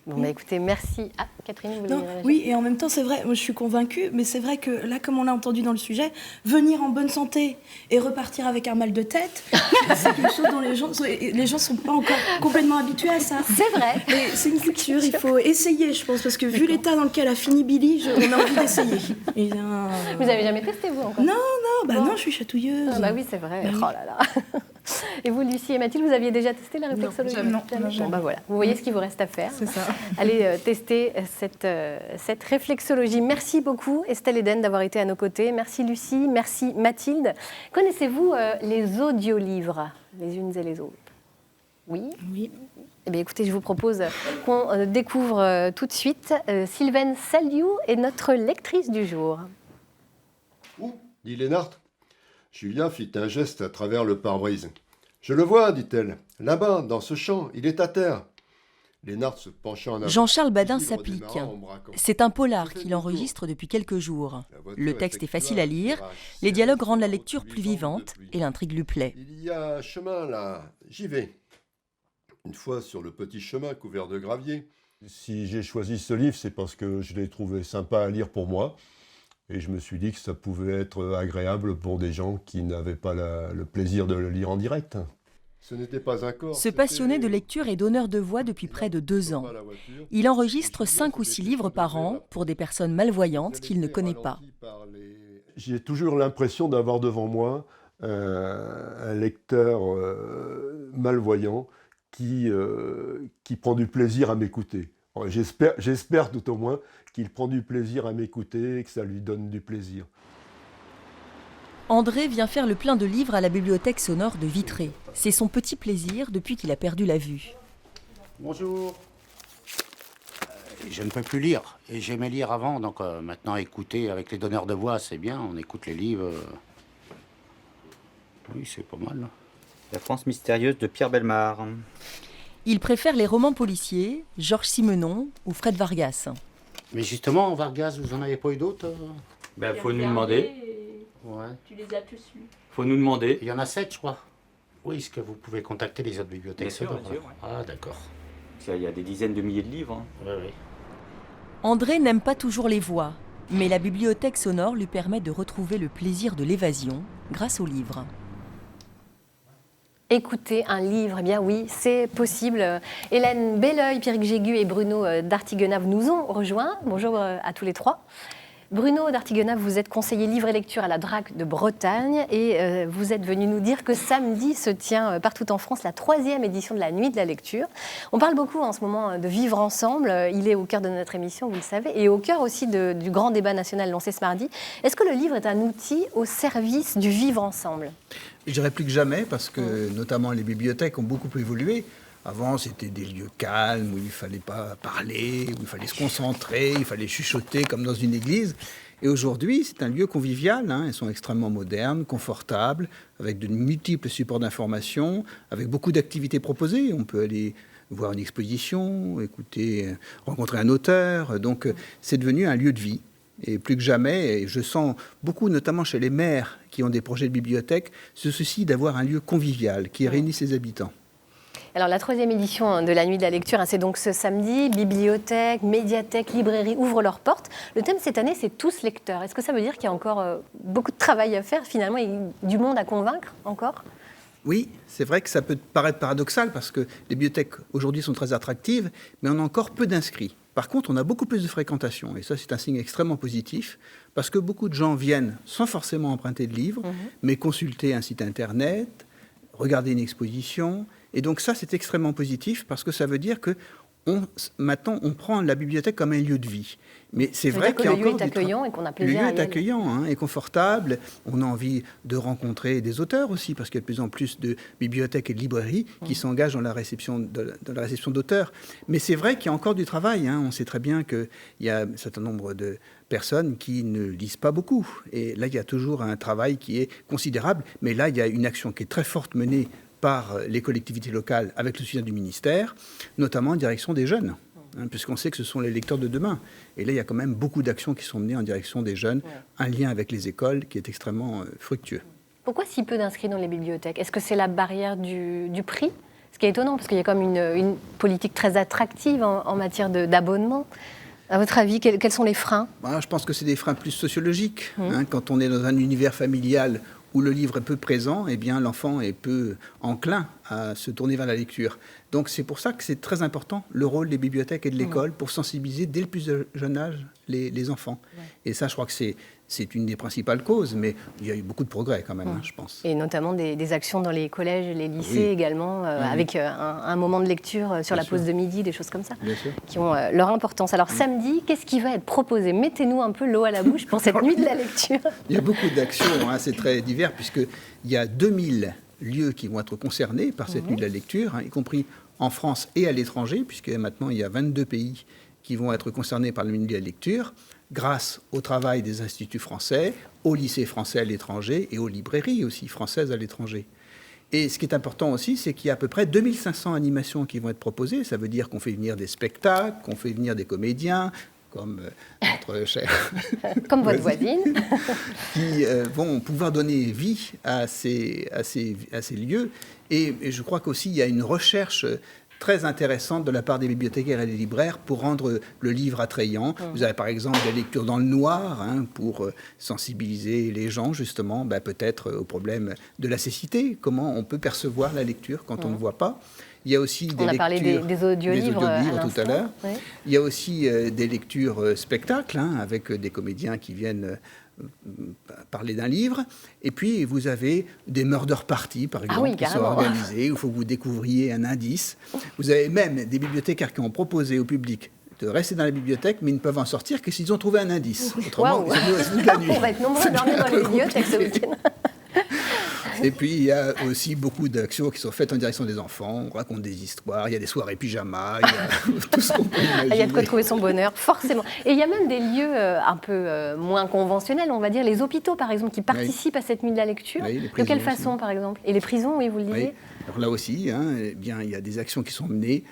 S1: Bon, bah écoutez, merci. Ah, Catherine, vous voulez réagir ?
S2: Oui, et en même temps, c'est vrai, moi je suis convaincue, mais c'est vrai que là, comme on l'a entendu dans le sujet, venir en bonne santé et repartir avec un mal de tête, c'est quelque chose dont les gens sont pas encore complètement habitués à ça.
S1: C'est vrai.
S2: Et c'est une culture, il faut essayer, je pense, parce que vu l'état dans lequel a fini Billy, on a envie d'essayer.
S1: Vous avez jamais testé, vous, encore ?
S2: Non, je suis chatouilleuse.
S1: Ah bah oui, c'est vrai.
S2: Bah oui.
S1: Oh là là. Et vous, Lucie et Mathilde, vous aviez déjà testé la réflexologie ?
S9: Non.
S1: Bon, bah voilà. Vous voyez ce qu'il vous reste à faire.
S9: C'est ça.
S1: Allez tester cette réflexologie. Merci beaucoup, Estelle Eden, d'avoir été à nos côtés. Merci, Lucie. Merci, Mathilde. Connaissez-vous les audiolivres, les unes et les autres ? Oui. Eh bien, écoutez, je vous propose qu'on découvre tout de suite. Sylvaine Saliou est notre lectrice du jour.
S3: Où ? Dit Lénart. Julia fit un geste à travers le pare-brise. Je le vois, dit-elle. Là-bas, dans ce champ, il est à terre. Lénart se pencha en avant.
S11: Jean-Charles Badin s'applique. C'est un polar qu'il enregistre depuis quelques jours. Le texte est facile à lire, les dialogues rendent la lecture plus vivante et l'intrigue lui plaît.
S3: Il y a un chemin là, j'y vais. Une fois sur le petit chemin couvert de gravier. Si j'ai choisi ce livre, c'est parce que je l'ai trouvé sympa à lire pour moi. Et je me suis dit que ça pouvait être agréable pour des gens qui n'avaient pas le plaisir de le lire en direct. Ce n'était pas un corps.
S11: Ce passionné de lecture est donneur de voix depuis près de 2 ans. Il enregistre 5 ou 6 livres par an pour des personnes malvoyantes qu'il ne connaît pas.
S3: J'ai toujours l'impression d'avoir devant moi un lecteur malvoyant qui prend du plaisir à m'écouter. J'espère tout au moins qu'il prend du plaisir à m'écouter et que ça lui donne du plaisir.
S11: André vient faire le plein de livres à la bibliothèque sonore de Vitré. C'est son petit plaisir depuis qu'il a perdu la vue.
S12: Bonjour. Je ne peux plus lire. Et j'aimais lire avant, donc maintenant écouter avec les donneurs de voix, c'est bien. On écoute les livres. Oui, c'est pas mal.
S13: La France mystérieuse de Pierre Bellemare.
S11: Il préfère les romans policiers, Georges Simenon ou Fred Vargas.
S12: Mais justement, Vargas, vous en avez pas eu d'autres
S13: Faut nous demander.
S12: Ouais.
S2: Tu les as tous lus.
S13: Faut nous demander.
S12: Il y en a 7, je crois. Oui, est-ce que vous pouvez contacter les autres bibliothèques
S13: Bien sûr, ouais.
S12: Ah, d'accord.
S13: Il y a des dizaines de milliers de livres.
S12: Oui, oui.
S11: André n'aime pas toujours les voix, mais la bibliothèque sonore lui permet de retrouver le plaisir de l'évasion grâce aux livres.
S1: Écouter un livre, eh bien oui, c'est possible. Hélène Belleuil, Pierrick Jégu et Bruno d'Artigenave nous ont rejoints. Bonjour à tous les trois. Bruno d'Artigenave, vous êtes conseiller livre et lecture à la DRAC de Bretagne et vous êtes venu nous dire que samedi se tient partout en France la 3e édition de la Nuit de la lecture. On parle beaucoup en ce moment de vivre ensemble, il est au cœur de notre émission, vous le savez, et au cœur aussi du grand débat national lancé ce mardi. Est-ce que le livre est un outil au service du vivre ensemble ?
S14: Je dirais plus que jamais, parce que notamment les bibliothèques ont beaucoup évolué. Avant, c'était des lieux calmes, où il ne fallait pas parler, où il fallait se concentrer, il fallait chuchoter comme dans une église. Et aujourd'hui, c'est un lieu convivial. Elles sont extrêmement modernes, confortables, avec de multiples supports d'information, avec beaucoup d'activités proposées. On peut aller voir une exposition, écouter, rencontrer un auteur. Donc, c'est devenu un lieu de vie. Et plus que jamais, et je sens beaucoup, notamment chez les maires qui ont des projets de bibliothèque, ce souci d'avoir un lieu convivial qui réunit ses habitants.
S1: Alors la 3e édition de la Nuit de la lecture, c'est donc ce samedi. Bibliothèques, médiathèques, librairies ouvrent leurs portes. Le thème cette année, c'est tous lecteurs. Est-ce que ça veut dire qu'il y a encore beaucoup de travail à faire finalement et du monde à convaincre encore ?
S14: Oui, c'est vrai que ça peut paraître paradoxal parce que les bibliothèques aujourd'hui sont très attractives, mais on a encore peu d'inscrits. Par contre, on a beaucoup plus de fréquentation et ça, c'est un signe extrêmement positif parce que beaucoup de gens viennent sans forcément emprunter de livres, mais consulter un site internet, regarder une exposition. Et donc ça, c'est extrêmement positif parce que ça veut dire que maintenant, on prend la bibliothèque comme un lieu de vie. Mais c'est vrai qu'il y a encore...
S1: Le lieu est accueillant et qu'on a plaisir à y aller.
S14: Le lieu est accueillant et confortable. On a envie de rencontrer des auteurs aussi, parce qu'il y a de plus en plus de bibliothèques et de librairies qui s'engagent dans la réception d'auteurs. Mais c'est vrai qu'il y a encore du travail. On sait très bien qu'il y a un certain nombre de personnes qui ne lisent pas beaucoup. Et là, il y a toujours un travail qui est considérable. Mais là, il y a une action qui est très forte menée par les collectivités locales avec le soutien du ministère, notamment en direction des jeunes, puisqu'on sait que ce sont les lecteurs de demain. Et là, il y a quand même beaucoup d'actions qui sont menées en direction des jeunes, un lien avec les écoles qui est extrêmement fructueux.
S1: Pourquoi si peu d'inscrits dans les bibliothèques? Est-ce que c'est la barrière du prix? Ce qui est étonnant, parce qu'il y a comme une politique très attractive en matière d'abonnement. À votre avis, quels sont les freins?
S14: Je pense que c'est des freins plus sociologiques. Quand on est dans un univers familial où le livre est peu présent, eh bien l'enfant est peu enclin à se tourner vers la lecture. Donc c'est pour ça que c'est très important le rôle des bibliothèques et de l'école pour sensibiliser dès le plus jeune âge les enfants. Et ça, je crois que c'est une des principales causes, mais il y a eu beaucoup de progrès quand même, je pense.
S1: Et notamment des actions dans les collèges et les lycées également, avec un moment de lecture sur la pause de midi, des choses comme ça, qui ont leur importance. Alors samedi, qu'est-ce qui va être proposé? Mettez-nous un peu l'eau à la bouche pour cette nuit de la lecture.
S14: Il y a beaucoup d'actions, c'est très divers, puisqu'il y a 2000 lieux qui vont être concernés par cette nuit de la lecture, y compris en France et à l'étranger, puisque maintenant il y a 22 pays qui vont être concernés par la nuit de la lecture, grâce au travail des instituts français, aux lycées français à l'étranger et aux librairies aussi françaises à l'étranger. Et ce qui est important aussi, c'est qu'il y a à peu près 2500 animations qui vont être proposées. Ça veut dire qu'on fait venir des spectacles, qu'on fait venir des comédiens, comme notre chère...
S1: comme votre voisine.
S14: qui vont pouvoir donner vie à ces lieux. Et je crois qu'aussi, il y a une recherche très intéressante de la part des bibliothécaires et des libraires pour rendre le livre attrayant. Vous avez par exemple des lectures dans le noir pour sensibiliser les gens justement peut-être au problème de la cécité, comment on peut percevoir la lecture quand on ne voit pas. Il y a aussi des lectures...
S1: On a parlé des audiolivres
S14: tout à l'heure. Oui. Il y a aussi des lectures spectacles avec des comédiens qui viennent parler d'un livre. Et puis, vous avez des murder parties, par exemple, qui sont organisées, où il faut que vous découvriez un indice. Vous avez même des bibliothécaires qui ont proposé au public de rester dans la bibliothèque, mais ils ne peuvent en sortir que s'ils ont trouvé un indice. Autrement, ils toute la nuit.
S1: On va être nombreux à dormir dans les bibliothèques ce week-end.
S14: Et puis, il y a aussi beaucoup d'actions qui sont faites en direction des enfants. On raconte des histoires, il y a des soirées pyjama, il y a tout ce qu'on peut imaginer.
S1: Il y a de quoi trouver son bonheur, forcément. Et il y a même des lieux un peu moins conventionnels, on va dire, les hôpitaux, par exemple, qui participent à cette nuit de la lecture. De quelle façon, aussi, par exemple? Et les prisons, oui, vous le disiez.
S14: Alors là aussi, bien, il y a des actions qui sont menées,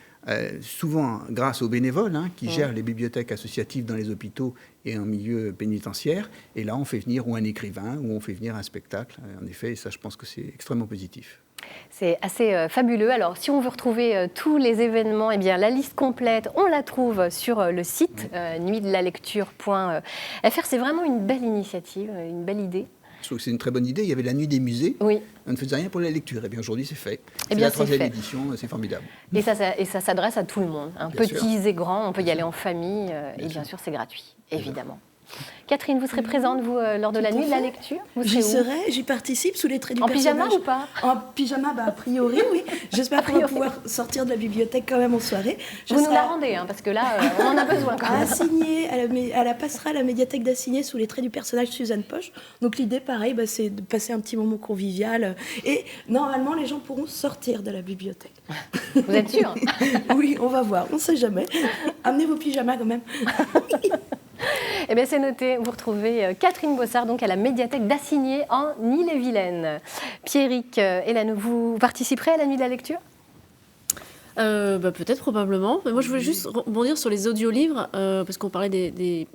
S14: souvent grâce aux bénévoles qui gèrent les bibliothèques associatives dans les hôpitaux et en milieu pénitentiaire. Et là, on fait venir ou un écrivain ou on fait venir un spectacle. En effet, et ça, je pense que c'est extrêmement positif.
S1: C'est assez fabuleux. Alors, si on veut retrouver tous les événements, eh bien, la liste complète, on la trouve sur le site nuitdelalecture.fr. C'est vraiment une belle initiative, une belle idée.
S14: Je trouve que c'est une très bonne idée. Il y avait la nuit des musées.
S1: Oui.
S14: On ne faisait rien pour la lecture. Et bien aujourd'hui, c'est fait. C'est la 3e édition. C'est formidable.
S1: Et ça s'adresse à tout le monde. Petits et grands. On peut y aller en famille. Et bien sûr, c'est gratuit, évidemment. Catherine, vous serez présente, vous, lors de la nuit de la lecture?
S2: J'y serai, j'y participe sous les traits du personnage.
S1: En pyjama ou pas?
S2: En pyjama, a priori, oui. J'espère qu'on va pouvoir sortir de la bibliothèque quand même en soirée.
S1: Vous nous la rendez, parce que là, on en a besoin quand même.
S2: Assigné à la passerelle, à la médiathèque d'Assigné, sous les traits du personnage Suzanne Poche. Donc l'idée, pareil, c'est de passer un petit moment convivial. Et normalement, les gens pourront sortir de la bibliothèque.
S1: Vous êtes sûre?
S2: Oui, on va voir, on ne sait jamais. Amenez vos pyjamas quand même.
S1: Eh bien, c'est noté. Vous retrouvez Catherine Bossard donc à la médiathèque d'Assigné en Ille-et-Vilaine. Pierrick, Hélène, vous participerez à la nuit de la lecture?
S15: Peut-être, probablement. Mais moi, je voulais juste rebondir sur les audiolivres, parce qu'on parlait des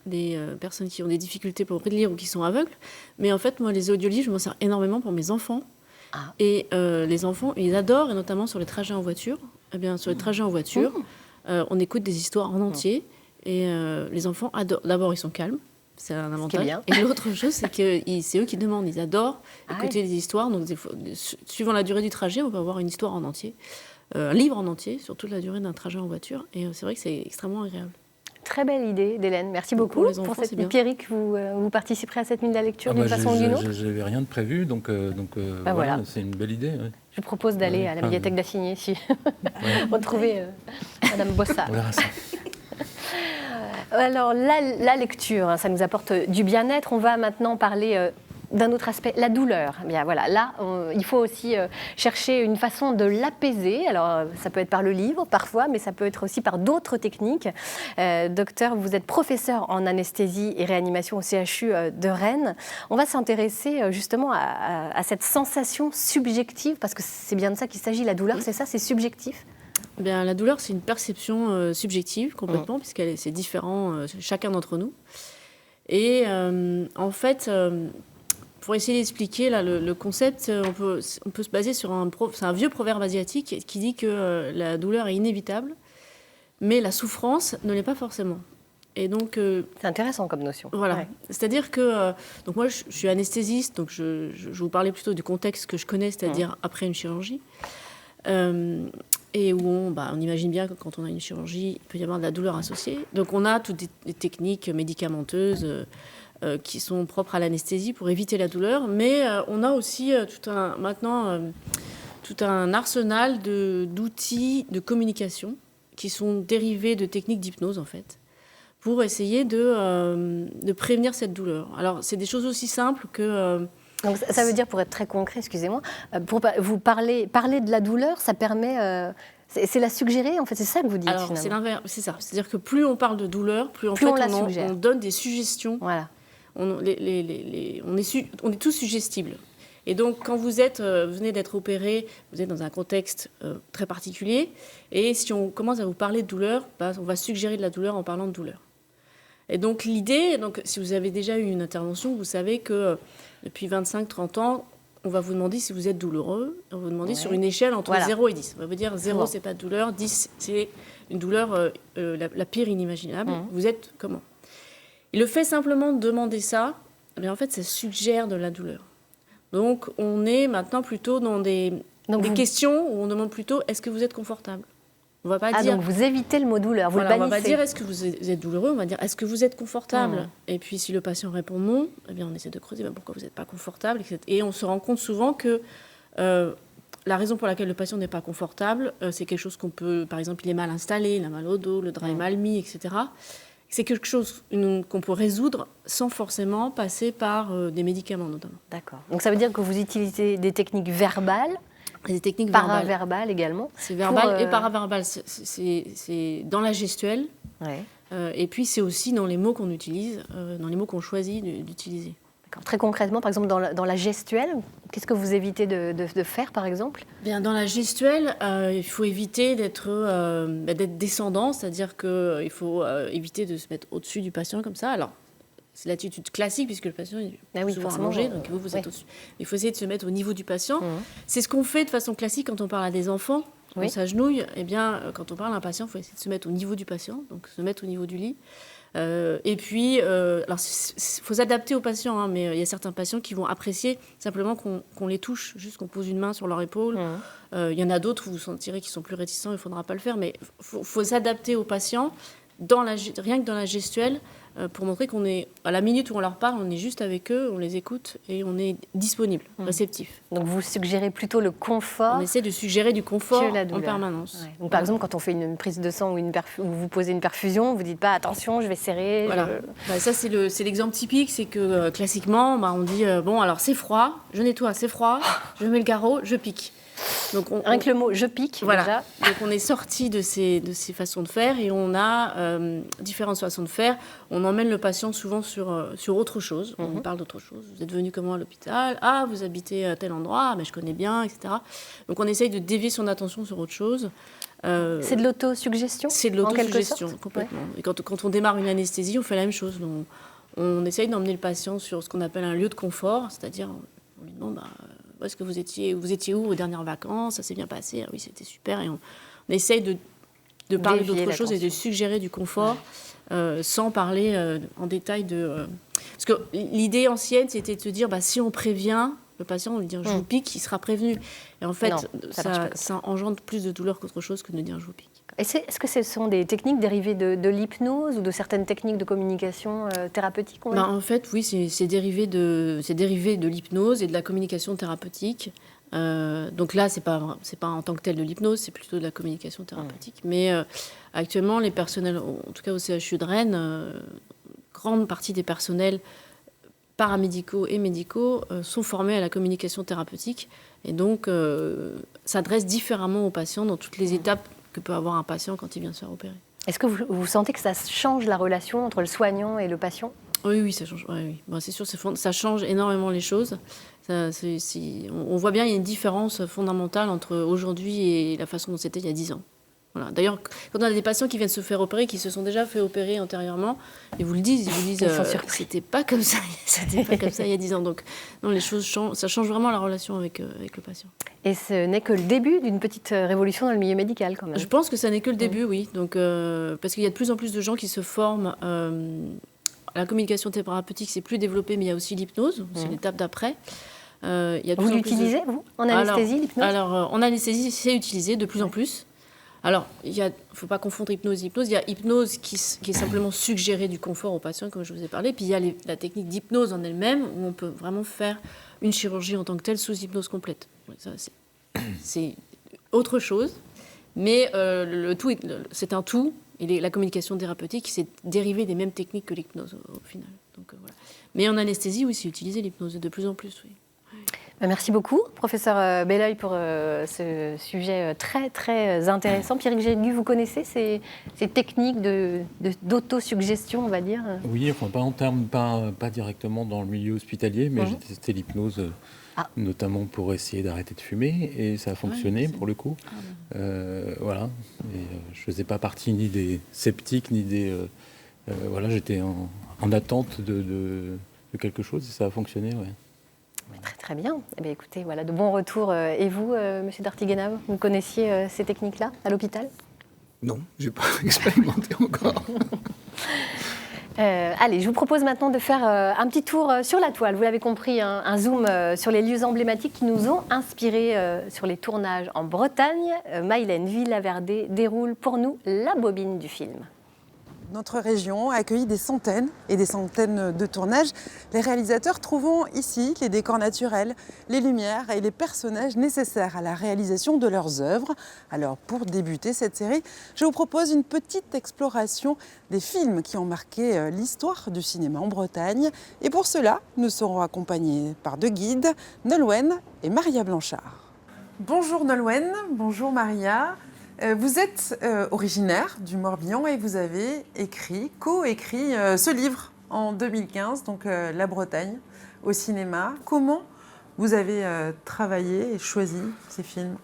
S15: personnes qui ont des difficultés pour lire ou qui sont aveugles. Mais en fait, moi, les audiolivres, je m'en sers énormément pour mes enfants. Et les enfants, ils adorent, et notamment sur les trajets en voiture. Eh bien, sur les trajets en voiture, on écoute des histoires en entier. Et les enfants adorent. D'abord, ils sont calmes, c'est un avantage. Et l'autre chose, c'est que c'est eux qui demandent. Ils adorent écouter des histoires. Donc, suivant la durée du trajet, on peut avoir une histoire en entier, un livre en entier, sur toute la durée d'un trajet en voiture. Et c'est vrai que c'est extrêmement agréable.
S1: Très belle idée d'Hélène. Merci beaucoup pour cette nuit. Pierrick, vous participerez à cette nuit de la lecture d'une façon ou d'une autre?
S16: Je n'avais rien de prévu, donc voilà, c'est une belle idée. Ouais.
S1: Je vous propose d'aller à la médiathèque d'Assigné, si retrouver Madame Bossard.
S16: On verra ça.
S1: Alors, la lecture, ça nous apporte du bien-être. On va maintenant parler d'un autre aspect, la douleur. Bien, voilà, là, il faut aussi chercher une façon de l'apaiser. Alors, ça peut être par le livre, parfois, mais ça peut être aussi par d'autres techniques. Docteur, vous êtes professeur en anesthésie et réanimation au CHU de Rennes. On va s'intéresser justement à cette sensation subjective, parce que c'est bien de ça qu'il s'agit, la douleur, c'est ça, c'est subjectif?
S15: Bien, la douleur, c'est une perception subjective complètement, puisque c'est différent chacun d'entre nous. Et en fait, pour essayer d'expliquer là, le concept, on peut se baser sur c'est un vieux proverbe asiatique qui dit que la douleur est inévitable, mais la souffrance ne l'est pas forcément. Et donc,
S1: c'est intéressant comme notion.
S15: Voilà. Ouais. C'est-à-dire que donc moi, je suis anesthésiste, donc je vous parlais plutôt du contexte que je connais, c'est-à-dire après une chirurgie. Et où on imagine bien que quand on a une chirurgie, il peut y avoir de la douleur associée. Donc on a toutes des techniques médicamenteuses qui sont propres à l'anesthésie pour éviter la douleur, mais on a aussi tout un arsenal d'outils de communication qui sont dérivés de techniques d'hypnose en fait, pour essayer de prévenir cette douleur. Alors c'est des choses aussi simples que...
S1: Donc ça veut dire, pour être très concret, excusez-moi, pour vous parler de la douleur, ça permet... c'est la suggérer, en fait, c'est ça que vous dites.
S15: Alors, c'est l'inverse, c'est ça. C'est-à-dire que plus on parle de douleur, plus on donne des suggestions.
S1: Voilà.
S15: On est tous suggestibles. Et donc, quand vous venez d'être opéré, vous êtes dans un contexte très particulier, et si on commence à vous parler de douleur, on va suggérer de la douleur en parlant de douleur. Et donc, l'idée, si vous avez déjà eu une intervention, vous savez que depuis 25-30 ans, on va vous demander si vous êtes douloureux. On va vous demander sur une échelle entre 0 et 10. On va vous dire 0, c'est pas de douleur, 10, c'est une douleur la pire inimaginable. Vous êtes comment? Et le fait simplement de demander ça, en fait, ça suggère de la douleur. Donc, on est maintenant plutôt dans des questions où on demande plutôt est-ce que vous êtes confortable? On va pas dire.
S1: Donc vous évitez le mot douleur, vous le bannissez.
S15: On va pas dire est-ce que vous êtes douloureux, on va dire est-ce que vous êtes confortable. Et puis si le patient répond non, eh bien on essaie de creuser pourquoi vous n'êtes pas confortable. Et on se rend compte souvent que la raison pour laquelle le patient n'est pas confortable, c'est quelque chose qu'on peut, par exemple, il est mal installé, il a mal au dos, le drap est mal mis, etc. C'est quelque chose qu'on peut résoudre sans forcément passer par des médicaments notamment.
S1: D'accord. Donc ça veut dire que vous utilisez des techniques verbales.
S15: Des techniques
S1: paraverbales également.
S15: C'est verbal et paraverbal. C'est dans la gestuelle.
S1: Ouais.
S15: Et puis c'est aussi dans les mots qu'on utilise, dans les mots qu'on choisit d'utiliser.
S1: D'accord. Très concrètement, par exemple, dans la gestuelle, qu'est-ce que vous évitez de faire, par exemple?
S15: Bien, dans la gestuelle, il faut éviter d'être descendant, c'est-à-dire qu'il faut éviter de se mettre au-dessus du patient comme ça. Alors, c'est l'attitude classique, puisque le patient est souvent allongé, donc vous êtes au-dessus. Il faut essayer de se mettre au niveau du patient. C'est ce qu'on fait de façon classique quand on parle à des enfants. On s'agenouille. Eh bien, quand on parle à un patient, il faut essayer de se mettre au niveau du patient, donc se mettre au niveau du lit. Et puis, alors, il faut s'adapter aux patients, hein, mais il y a certains patients qui vont apprécier simplement qu'on les touche, juste qu'on pose une main sur leur épaule. Il y en a d'autres où vous sentirez qu'ils sont plus réticents, il ne faudra pas le faire, mais il faut s'adapter aux patients, rien que dans la gestuelle, pour montrer qu'on est, à la minute où on leur parle, on est juste avec eux, on les écoute et on est disponible, réceptif.
S1: Donc vous suggérez plutôt le confort.
S15: On essaie de suggérer du confort en permanence.
S1: Ouais. Donc par exemple, quand on fait une prise de sang ou vous posez une perfusion, vous ne dites pas attention, je vais serrer.
S15: Voilà. Ça, c'est l'exemple typique, c'est que classiquement, on dit bon, alors c'est froid, je nettoie, c'est froid, je mets le garrot, je pique. Donc
S1: rien que le mot « je pique »,
S15: voilà.
S1: déjà.
S15: Donc on est sorti de ces façons de faire et on a différentes façons de faire. On emmène le patient souvent sur autre chose. On parle d'autre chose. Vous êtes venu comment à l'hôpital? Ah, vous habitez à tel endroit, mais je connais bien, etc. Donc on essaye de dévier son attention sur autre chose.
S1: C'est de l'autosuggestion?
S15: C'est de l'autosuggestion, complètement. Et quand on démarre une anesthésie, on fait la même chose. Donc, on essaye d'emmener le patient sur ce qu'on appelle un lieu de confort, c'est-à-dire on lui demande où est-ce que vous étiez où aux dernières vacances, ça s'est bien passé, ah oui, c'était super. Et on essaye de parler d'autre chose et de suggérer du confort sans parler en détail de... Parce que l'idée ancienne, c'était de se dire, si on prévient le patient, on lui dit je vous pique, il sera prévenu. Et en fait, ça engendre plus de douleur qu'autre chose que de dire je vous pique.
S1: Est-ce que ce sont des techniques dérivées de l'hypnose ou de certaines techniques de communication thérapeutique?
S15: En fait, oui, c'est dérivé de l'hypnose et de la communication thérapeutique. Donc là, c'est pas en tant que tel de l'hypnose, c'est plutôt de la communication thérapeutique. Mais actuellement, les personnels, en tout cas au CHU de Rennes, grande partie des personnels paramédicaux et médicaux sont formés à la communication thérapeutique et donc s'adressent différemment aux patients dans toutes les étapes que peut avoir un patient quand il vient se faire opérer.
S1: Est-ce que vous sentez que ça change la relation entre le soignant et le patient?
S15: Oui, ça change. Oui. C'est sûr, ça change énormément les choses. On voit bien qu'il y a une différence fondamentale entre aujourd'hui et la façon dont c'était il y a 10 ans. Voilà. D'ailleurs, quand on a des patients qui viennent se faire opérer, qui se sont déjà fait opérer antérieurement, ils vous disent, c'était pas comme ça, il y a 10 ans. Donc, non, les choses changent, ça change vraiment la relation avec le patient.
S1: Et ce n'est que le début d'une petite révolution dans le milieu médical, quand même.
S15: Je pense que ça n'est que le début, oui. Donc, parce qu'il y a de plus en plus de gens qui se forment. La communication thérapeutique, c'est plus développé, mais il y a aussi l'hypnose, c'est l'étape d'après.
S1: Vous l'utilisez, vous, en anesthésie, l'hypnose ?
S15: Alors, en anesthésie, c'est utilisé de plus en plus. Alors, il ne faut pas confondre hypnose et hypnose. Il y a hypnose qui est simplement suggérer du confort aux patients, comme je vous ai parlé. Puis il y a la technique d'hypnose en elle-même, où on peut vraiment faire une chirurgie en tant que telle sous hypnose complète. Ça, c'est autre chose. Mais le tout, c'est un tout. Et la communication thérapeutique, c'est dérivé des mêmes techniques que l'hypnose, au final. Donc, voilà. Mais en anesthésie, oui, c'est utilisé l'hypnose de plus en plus, oui.
S1: Merci beaucoup, professeur Belleuil, pour ce sujet très, très intéressant. Pierre Gégu, vous connaissez ces techniques d'autosuggestion, on va dire ?
S16: Oui, enfin, pas en termes, pas directement dans le milieu hospitalier, mais j'ai testé l'hypnose, notamment pour essayer d'arrêter de fumer, et ça a fonctionné pour le coup. Voilà. Et, je ne faisais pas partie ni des sceptiques, ni des... voilà, j'étais en attente de quelque chose, et ça a fonctionné, ouais.
S1: Très très bien. Eh bien, écoutez, voilà, de bons retours. Et vous, Monsieur d'Artigenave, vous connaissiez ces techniques-là à l'hôpital ?
S14: Non, je n'ai pas expérimenté encore.
S1: Allez, je vous propose maintenant de faire un petit tour sur la toile. Vous l'avez compris, un zoom sur les lieux emblématiques qui nous ont inspirés sur les tournages en Bretagne. Maïlène Villaverde déroule pour nous la bobine du film.
S17: Notre région a accueilli des centaines et des centaines de tournages, les réalisateurs trouvant ici les décors naturels, les lumières et les personnages nécessaires à la réalisation de leurs œuvres. Alors pour débuter cette série, je vous propose une petite exploration des films qui ont marqué l'histoire du cinéma en Bretagne. Et pour cela, nous serons accompagnés par deux guides, Nolwenn et Maria Blanchard. Bonjour Nolwenn, bonjour Maria. Vous êtes originaire du Morbihan et vous avez co-écrit ce livre en 2015, donc La Bretagne au cinéma. Comment vous avez travaillé et choisi ces films ?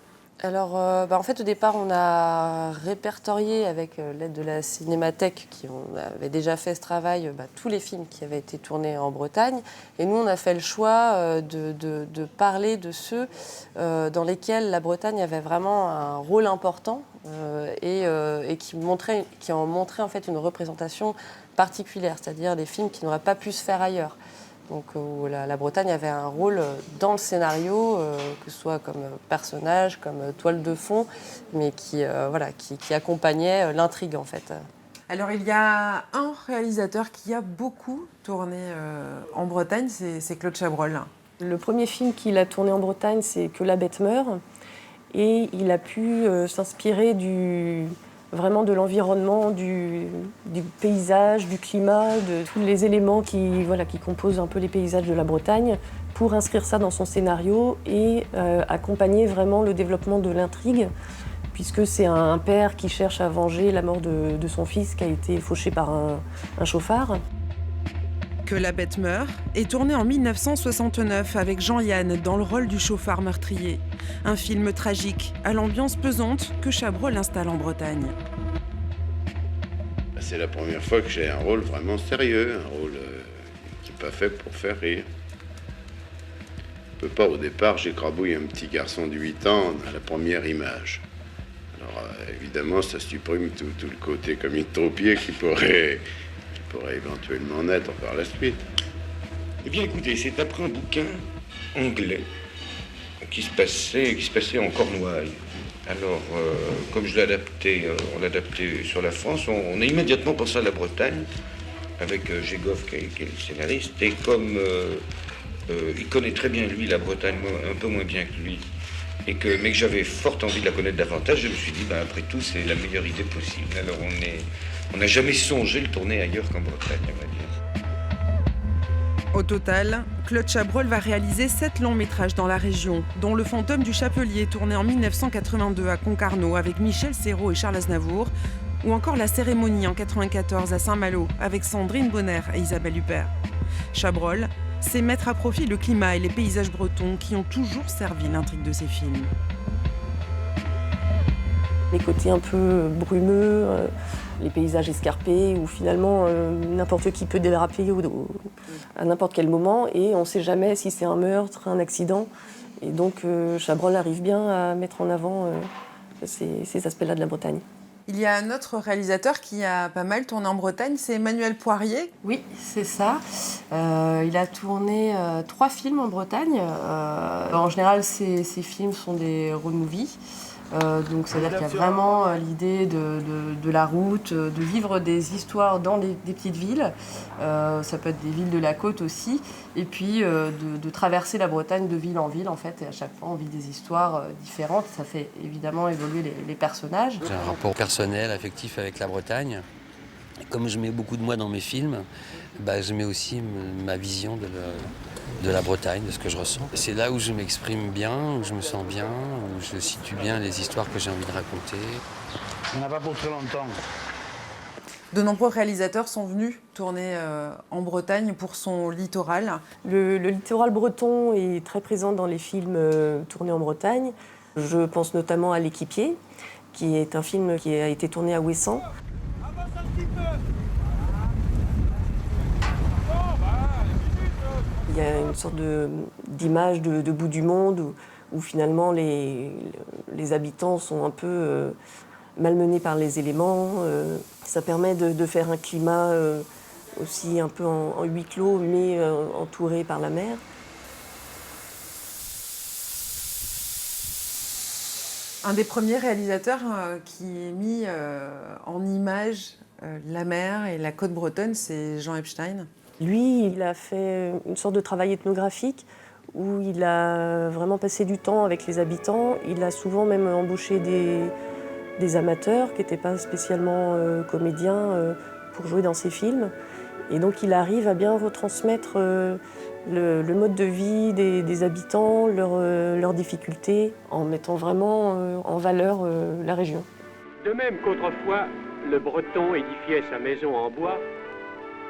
S18: Alors, en fait, au départ, on a répertorié avec l'aide de la Cinémathèque, qui avait déjà fait ce travail, tous les films qui avaient été tournés en Bretagne. Et nous, on a fait le choix de parler de ceux dans lesquels la Bretagne avait vraiment un rôle important et qui en montraient en fait une représentation particulière, c'est-à-dire des films qui n'auraient pas pu se faire ailleurs. Donc où la Bretagne avait un rôle dans le scénario, que ce soit comme personnage, comme toile de fond, mais qui accompagnait l'intrigue en fait.
S17: Alors il y a un réalisateur qui a beaucoup tourné en Bretagne, c'est Claude Chabrol.
S18: Le premier film qu'il a tourné en Bretagne, c'est Que la bête meurt, et il a pu s'inspirer vraiment de l'environnement, du paysage, du climat, de tous les éléments qui composent un peu les paysages de la Bretagne, pour inscrire ça dans son scénario et accompagner vraiment le développement de l'intrigue, puisque c'est un père qui cherche à venger la mort de son fils qui a été fauché par un chauffard.
S17: Que la bête meurt est tourné en 1969 avec Jean-Yann dans le rôle du chauffard meurtrier. Un film tragique à l'ambiance pesante que Chabrol installe en Bretagne.
S19: C'est la première fois que j'ai un rôle vraiment sérieux, un rôle qui n'est pas fait pour faire rire. Je peux pas, au départ, j'écrabouille un petit garçon de 8 ans à la première image. Alors évidemment, ça supprime tout le côté comique-troupier qui pourrait éventuellement naître par la suite.
S20: Eh bien écoutez, c'est après un bouquin anglais qui se passait en Cornouailles. Alors, comme je l'ai adapté, on l'a adapté sur la France, on a immédiatement pensé à la Bretagne, avec Gégoff qui est le scénariste, et comme il connaît très bien lui la Bretagne, un peu moins bien que lui, mais que j'avais fort envie de la connaître davantage, je me suis dit, après tout, c'est la meilleure idée possible. Alors on n'a jamais songé le tourner ailleurs qu'en Bretagne, on va dire.
S17: Au total, Claude Chabrol va réaliser 7 longs métrages dans la région, dont Le Fantôme du Chapelier, tourné en 1982 à Concarneau avec Michel Serrault et Charles Aznavour, ou encore La Cérémonie en 1994 à Saint-Malo avec Sandrine Bonner et Isabelle Huppert. Chabrol sait mettre à profit le climat et les paysages bretons qui ont toujours servi l'intrigue de ses films.
S18: Les côtés un peu brumeux, les paysages escarpés, où finalement n'importe qui peut déraper à n'importe quel moment et on ne sait jamais si c'est un meurtre, un accident. Et donc Chabrol arrive bien à mettre en avant ces aspects-là de la Bretagne.
S17: Il y a un autre réalisateur qui a pas mal tourné en Bretagne, c'est Emmanuel Poirier.
S18: Oui, c'est ça. Il a tourné 3 films en Bretagne. En général, ces films sont des road movies. Donc c'est-à-dire qu'il y a vraiment l'idée de la route, de vivre des histoires dans des petites villes. Ça peut être des villes de la côte aussi. Et puis de traverser la Bretagne de ville en ville, en fait. Et à chaque fois, on vit des histoires différentes. Ça fait évidemment évoluer les personnages.
S21: J'ai un rapport personnel, affectif avec la Bretagne. Comme je mets beaucoup de moi dans mes films, je mets aussi ma vision de la Bretagne, de ce que je ressens. C'est là où je m'exprime bien, où je me sens bien, où je situe bien les histoires que j'ai envie de raconter.
S12: On n'a pas pour très longtemps.
S17: De nombreux réalisateurs sont venus tourner en Bretagne pour son littoral.
S18: Le littoral breton est très présent dans les films tournés en Bretagne. Je pense notamment à L'Équipier, qui est un film qui a été tourné à Ouessant. Il y a une sorte d'image de bout du monde où finalement les habitants sont un peu malmenés par les éléments. Ça permet de faire un climat aussi un peu en huis clos, mais entouré par la mer.
S17: Un des premiers réalisateurs qui a mis en image la mer et la côte bretonne, c'est Jean Epstein.
S18: Lui, il a fait une sorte de travail ethnographique où il a vraiment passé du temps avec les habitants. Il a souvent même embauché des amateurs qui n'étaient pas spécialement comédiens pour jouer dans ses films. Et donc il arrive à bien retransmettre le mode de vie des habitants, leurs difficultés, en mettant vraiment en valeur la région.
S22: De même qu'autrefois, le Breton édifiait sa maison en bois,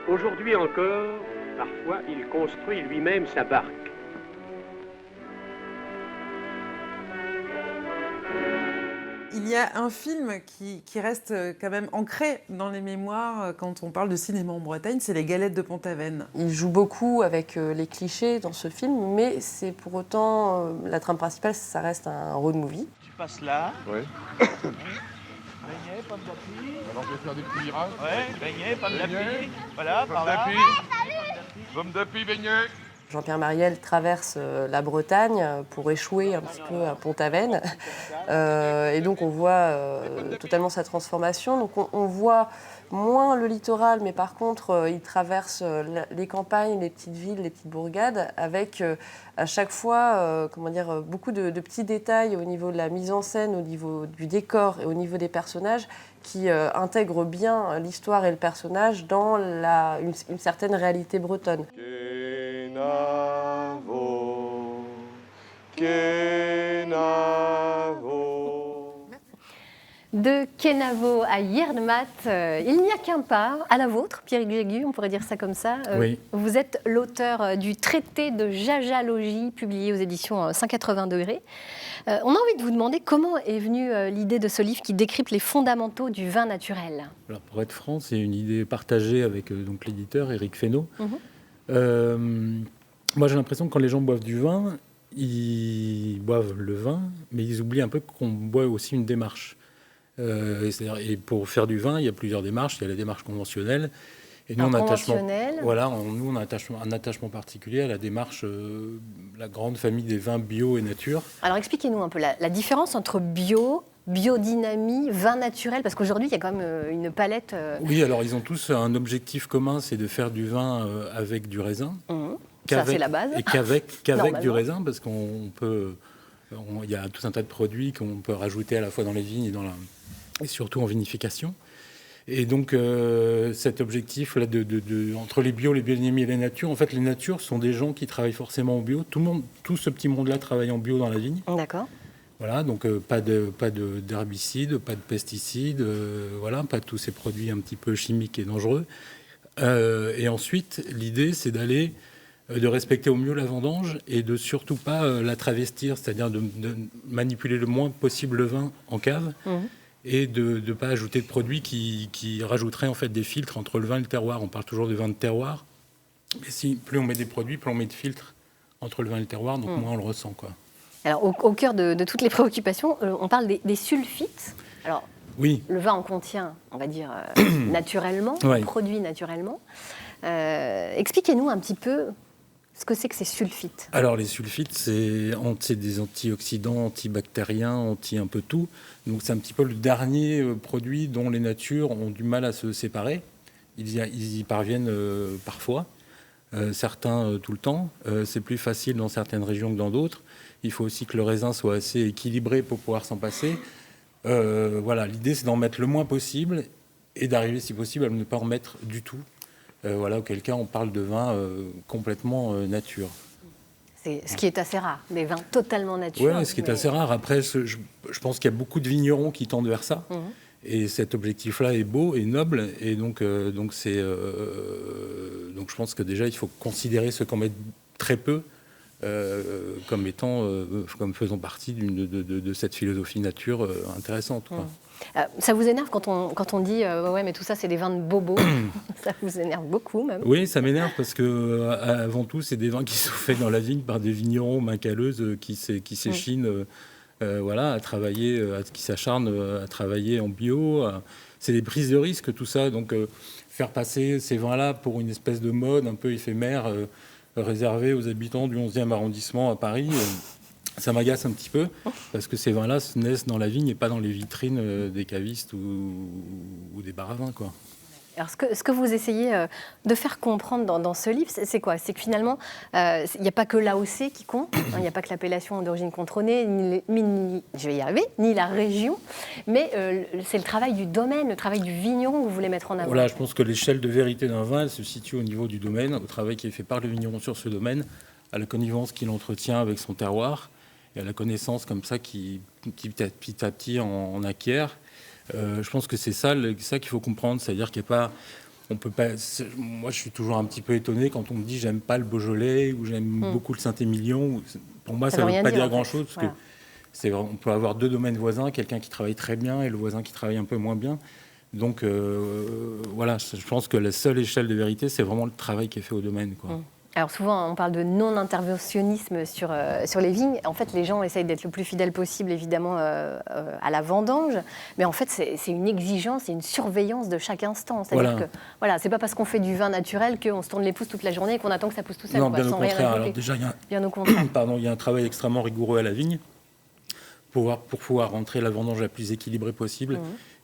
S22: aujourd'hui encore, parfois, il construit lui-même sa barque.
S17: Il y a un film qui reste quand même ancré dans les mémoires quand on parle de cinéma en Bretagne, c'est Les Galettes de Pont-Aven.
S18: Il joue beaucoup avec les clichés dans ce film, mais c'est pour autant, la trame principale, ça reste un road movie.
S23: Tu passes là.
S24: Oui.
S23: Beignet, pomme d'appui.
S24: Alors je vais faire des petits virages.
S23: Ouais, beignet, pomme d'appui. Voilà,
S24: pomme
S23: par là.
S24: Pomme d'appui, beignet.
S18: Jean-Pierre Marielle traverse la Bretagne pour échouer un petit peu à Pont-Aven. Et donc on voit totalement sa transformation. Donc on voit moins le littoral, mais par contre il traverse les campagnes, les petites villes, les petites bourgades, avec à chaque fois beaucoup de petits détails au niveau de la mise en scène, au niveau du décor et au niveau des personnages qui intègrent bien l'histoire et le personnage dans une certaine réalité bretonne.
S1: De Kenavo à Yernemat, il n'y a qu'un pas. À la vôtre, Pierre Guégu, on pourrait dire ça comme ça.
S16: Oui.
S1: Vous êtes l'auteur du traité de jajalogie publié aux éditions 180 degrés. On a envie de vous demander comment est venue l'idée de ce livre qui décrypte les fondamentaux du vin naturel.
S16: Alors pour être franc, c'est une idée partagée avec donc l'éditeur Éric Fesneau. Moi j'ai l'impression que quand les gens boivent du vin, ils boivent le vin, mais ils oublient un peu qu'on boit aussi une démarche. Et pour faire du vin, il y a plusieurs démarches. Il y a la démarche conventionnelle. Et nous, on a un attachement particulier à la démarche, la grande famille des vins bio et nature.
S1: Alors expliquez-nous un peu la différence entre bio, biodynamie, vin naturel, parce qu'aujourd'hui, il y a quand même une palette...
S16: Oui, alors ils ont tous un objectif commun, c'est de faire du vin avec du raisin.
S1: Ça, c'est la base.
S16: Et qu'avec du raisin, parce qu'on peut... Il y a tout un tas de produits qu'on peut rajouter à la fois dans les vignes et surtout en vinification. Et donc, cet objectif-là entre les bio, les biodynamiques et les natures, en fait, les natures sont des gens qui travaillent forcément en bio. Tout ce petit monde-là travaille en bio dans la vigne.
S1: D'accord.
S16: Voilà, donc pas d'herbicides, pas de pesticides, pas tous ces produits un petit peu chimiques et dangereux. Et ensuite, l'idée, c'est de respecter au mieux la vendange et de surtout pas la travestir, c'est-à-dire de manipuler le moins possible le vin en cave. et de ne pas ajouter de produits qui rajouteraient en fait des filtres entre le vin et le terroir. On parle toujours de vin de terroir, mais plus on met des produits, plus on met de filtres entre le vin et le terroir, donc moins on le ressent, quoi.
S1: Alors, au cœur de toutes les préoccupations, on parle des sulfites. Alors,
S16: oui.
S1: Le vin en contient, on va dire, naturellement, produit naturellement. Expliquez-nous un petit peu ce que c'est que ces sulfites.
S16: Alors, les sulfites, c'est des antioxydants, antibactériens, un peu tout. Donc, c'est un petit peu le dernier produit dont les natures ont du mal à se séparer. Ils y parviennent parfois, certains tout le temps. C'est plus facile dans certaines régions que dans d'autres. Il faut aussi que le raisin soit assez équilibré pour pouvoir s'en passer. Voilà, l'idée, c'est d'en mettre le moins possible et d'arriver, si possible, à ne pas en mettre du tout. Voilà, auquel cas, on parle de vin complètement nature.
S1: C'est ce qui est assez rare, des vins totalement nature.
S16: Oui, ce qui est assez rare. Après, je pense qu'il y a beaucoup de vignerons qui tendent vers ça. Et cet objectif-là est beau et noble. Et donc je pense que déjà, il faut considérer ceux qu'on met très peu comme faisant partie de cette philosophie nature intéressante, quoi.
S1: Ça vous énerve quand on dit ouais, mais tout ça c'est des vins de bobo. Ça vous énerve beaucoup même.
S16: Oui, ça m'énerve parce que avant tout c'est des vins qui sont faits dans la vigne par des vignerons main calleuse qui s'échinent à travailler, qui s'acharnent à travailler en bio. C'est des prises de risque tout ça, donc faire passer ces vins-là pour une espèce de mode un peu éphémère réservée aux habitants du 11e arrondissement à Paris. Ça m'agace un petit peu, parce que ces vins-là naissent dans la vigne et pas dans les vitrines des cavistes ou des bars à vin, quoi.
S1: Alors, ce que vous essayez de faire comprendre dans ce livre, c'est quoi? C'est que finalement, il n'y a pas que l'AOC qui compte, il n'y a pas que l'appellation d'origine contrôlée, je vais y arriver, ni la région, mais c'est le travail du domaine, le travail du vigneron que vous voulez mettre en avant.
S16: Voilà, je pense que l'échelle de vérité d'un vin, elle se situe au niveau du domaine, au travail qui est fait par le vigneron sur ce domaine, à la connivence qu'il entretient avec son terroir, et à la connaissance comme ça qui petit à petit en acquiert. Je pense que c'est ça qu'il faut comprendre, c'est-à-dire qu'il n'y a pas, on peut pas. Moi, je suis toujours un petit peu étonné quand on me dit j'aime pas le Beaujolais ou j'aime beaucoup le Saint-Émilion. Pour moi, ça ne veut pas dire grand-chose parce que on peut avoir deux domaines voisins, quelqu'un qui travaille très bien et le voisin qui travaille un peu moins bien. Donc voilà, je pense que la seule échelle de vérité, c'est vraiment le travail qui est fait au domaine, quoi.
S1: Alors souvent, on parle de non-interventionnisme sur les vignes. En fait, les gens essayent d'être le plus fidèles possible, évidemment, à la vendange. Mais en fait, c'est une exigence, c'est une surveillance de chaque instant. C'est-à-dire que c'est pas parce qu'on fait du vin naturel qu'on se tourne les pouces toute la journée et qu'on attend que ça pousse tout seul.
S16: Non, bien au contraire. Alors déjà, il y a un travail extrêmement rigoureux à la vigne pour pouvoir rentrer la vendange la plus équilibrée possible,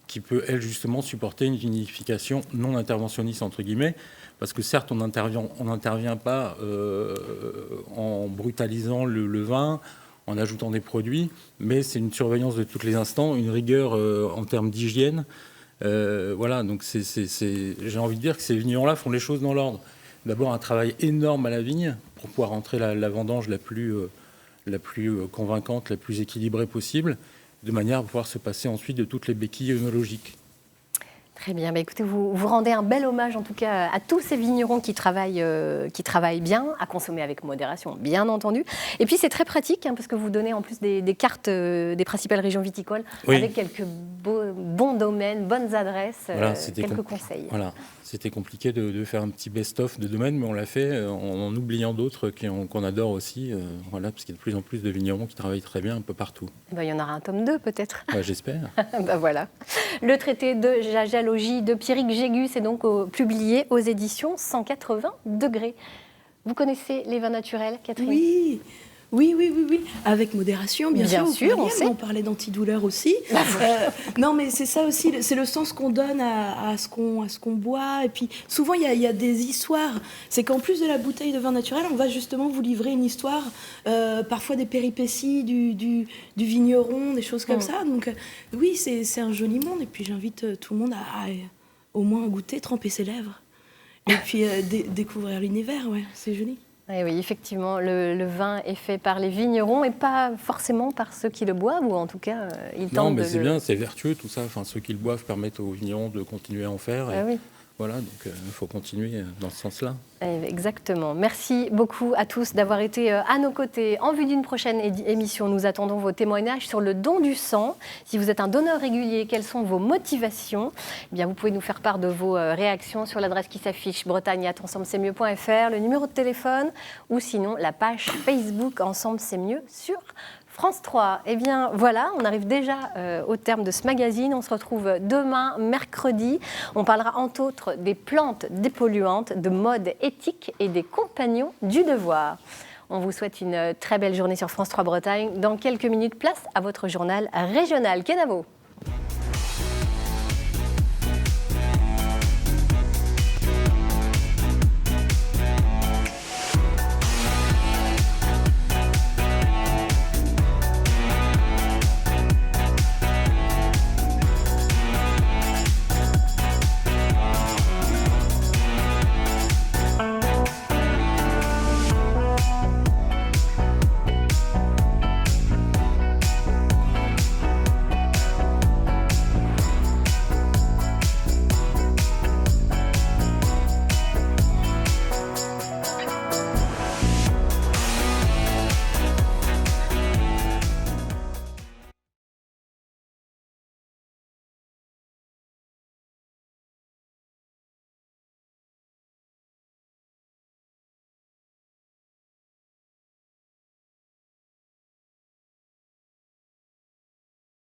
S16: qui peut, elle, justement, supporter une vinification non interventionniste, entre guillemets. Parce que certes, on n'intervient pas en brutalisant le vin, en ajoutant des produits, mais c'est une surveillance de tous les instants, une rigueur en termes d'hygiène. Voilà, donc j'ai envie de dire que ces vignerons-là font les choses dans l'ordre. D'abord, un travail énorme à la vigne pour pouvoir rentrer la vendange la plus convaincante, la plus équilibrée possible, de manière à pouvoir se passer ensuite de toutes les béquilles œnologiques.
S1: Très bien. Écoutez, vous rendez un bel hommage, en tout cas, à tous ces vignerons qui travaillent bien, à consommer avec modération, bien entendu. Et puis, c'est très pratique, parce que vous donnez en plus des cartes des principales régions viticoles, avec quelques bons domaines, bonnes adresses, quelques conseils.
S16: Voilà. C'était compliqué de faire un petit best-of de domaines, mais on l'a fait en oubliant d'autres qu'on adore aussi, parce qu'il y a de plus en plus de vignerons qui travaillent très bien un peu partout.
S1: Il y en aura un tome 2 peut-être.
S16: J'espère.
S1: Voilà. Le traité de jajalogie de Pierrick Jégus est donc publié aux éditions 180 degrés. Vous connaissez les vins naturels, Catherine?
S2: Oui, avec modération, bien sûr.
S1: On
S2: parlait d'antidouleur aussi. Non, mais c'est ça aussi, c'est le sens qu'on donne à ce qu'on boit. Et puis, souvent, il y a des histoires. C'est qu'en plus de la bouteille de vin naturel, on va justement vous livrer une histoire, parfois des péripéties du vigneron, des choses comme ça. Donc, oui, c'est un joli monde. Et puis, j'invite tout le monde à au moins goûter, tremper ses lèvres. Et puis, découvrir l'univers, c'est joli.
S1: Oui, effectivement, le vin est fait par les vignerons et pas forcément par ceux qui le boivent, ou en tout cas, ils tentent de...
S16: Non, mais c'est bien, c'est vertueux tout ça. Enfin, ceux qui le boivent permettent aux vignerons de continuer à en faire. Et Voilà, donc il faut continuer dans ce sens-là.
S1: Exactement. Merci beaucoup à tous d'avoir été à nos côtés. En vue d'une prochaine émission, nous attendons vos témoignages sur le don du sang. Si vous êtes un donneur régulier, quelles sont vos motivations? Eh bien, vous pouvez nous faire part de vos réactions sur l'adresse qui s'affiche bretagne@ensemblec'estmieux.fr, le numéro de téléphone ou sinon la page Facebook Ensemble c'est mieux sur France 3. Eh bien voilà, on arrive déjà au terme de ce magazine. On se retrouve demain, mercredi. On parlera entre autres des plantes dépolluantes, de mode éthique et des compagnons du devoir. On vous souhaite une très belle journée sur France 3 Bretagne. Dans quelques minutes, place à votre journal régional. Kenavo.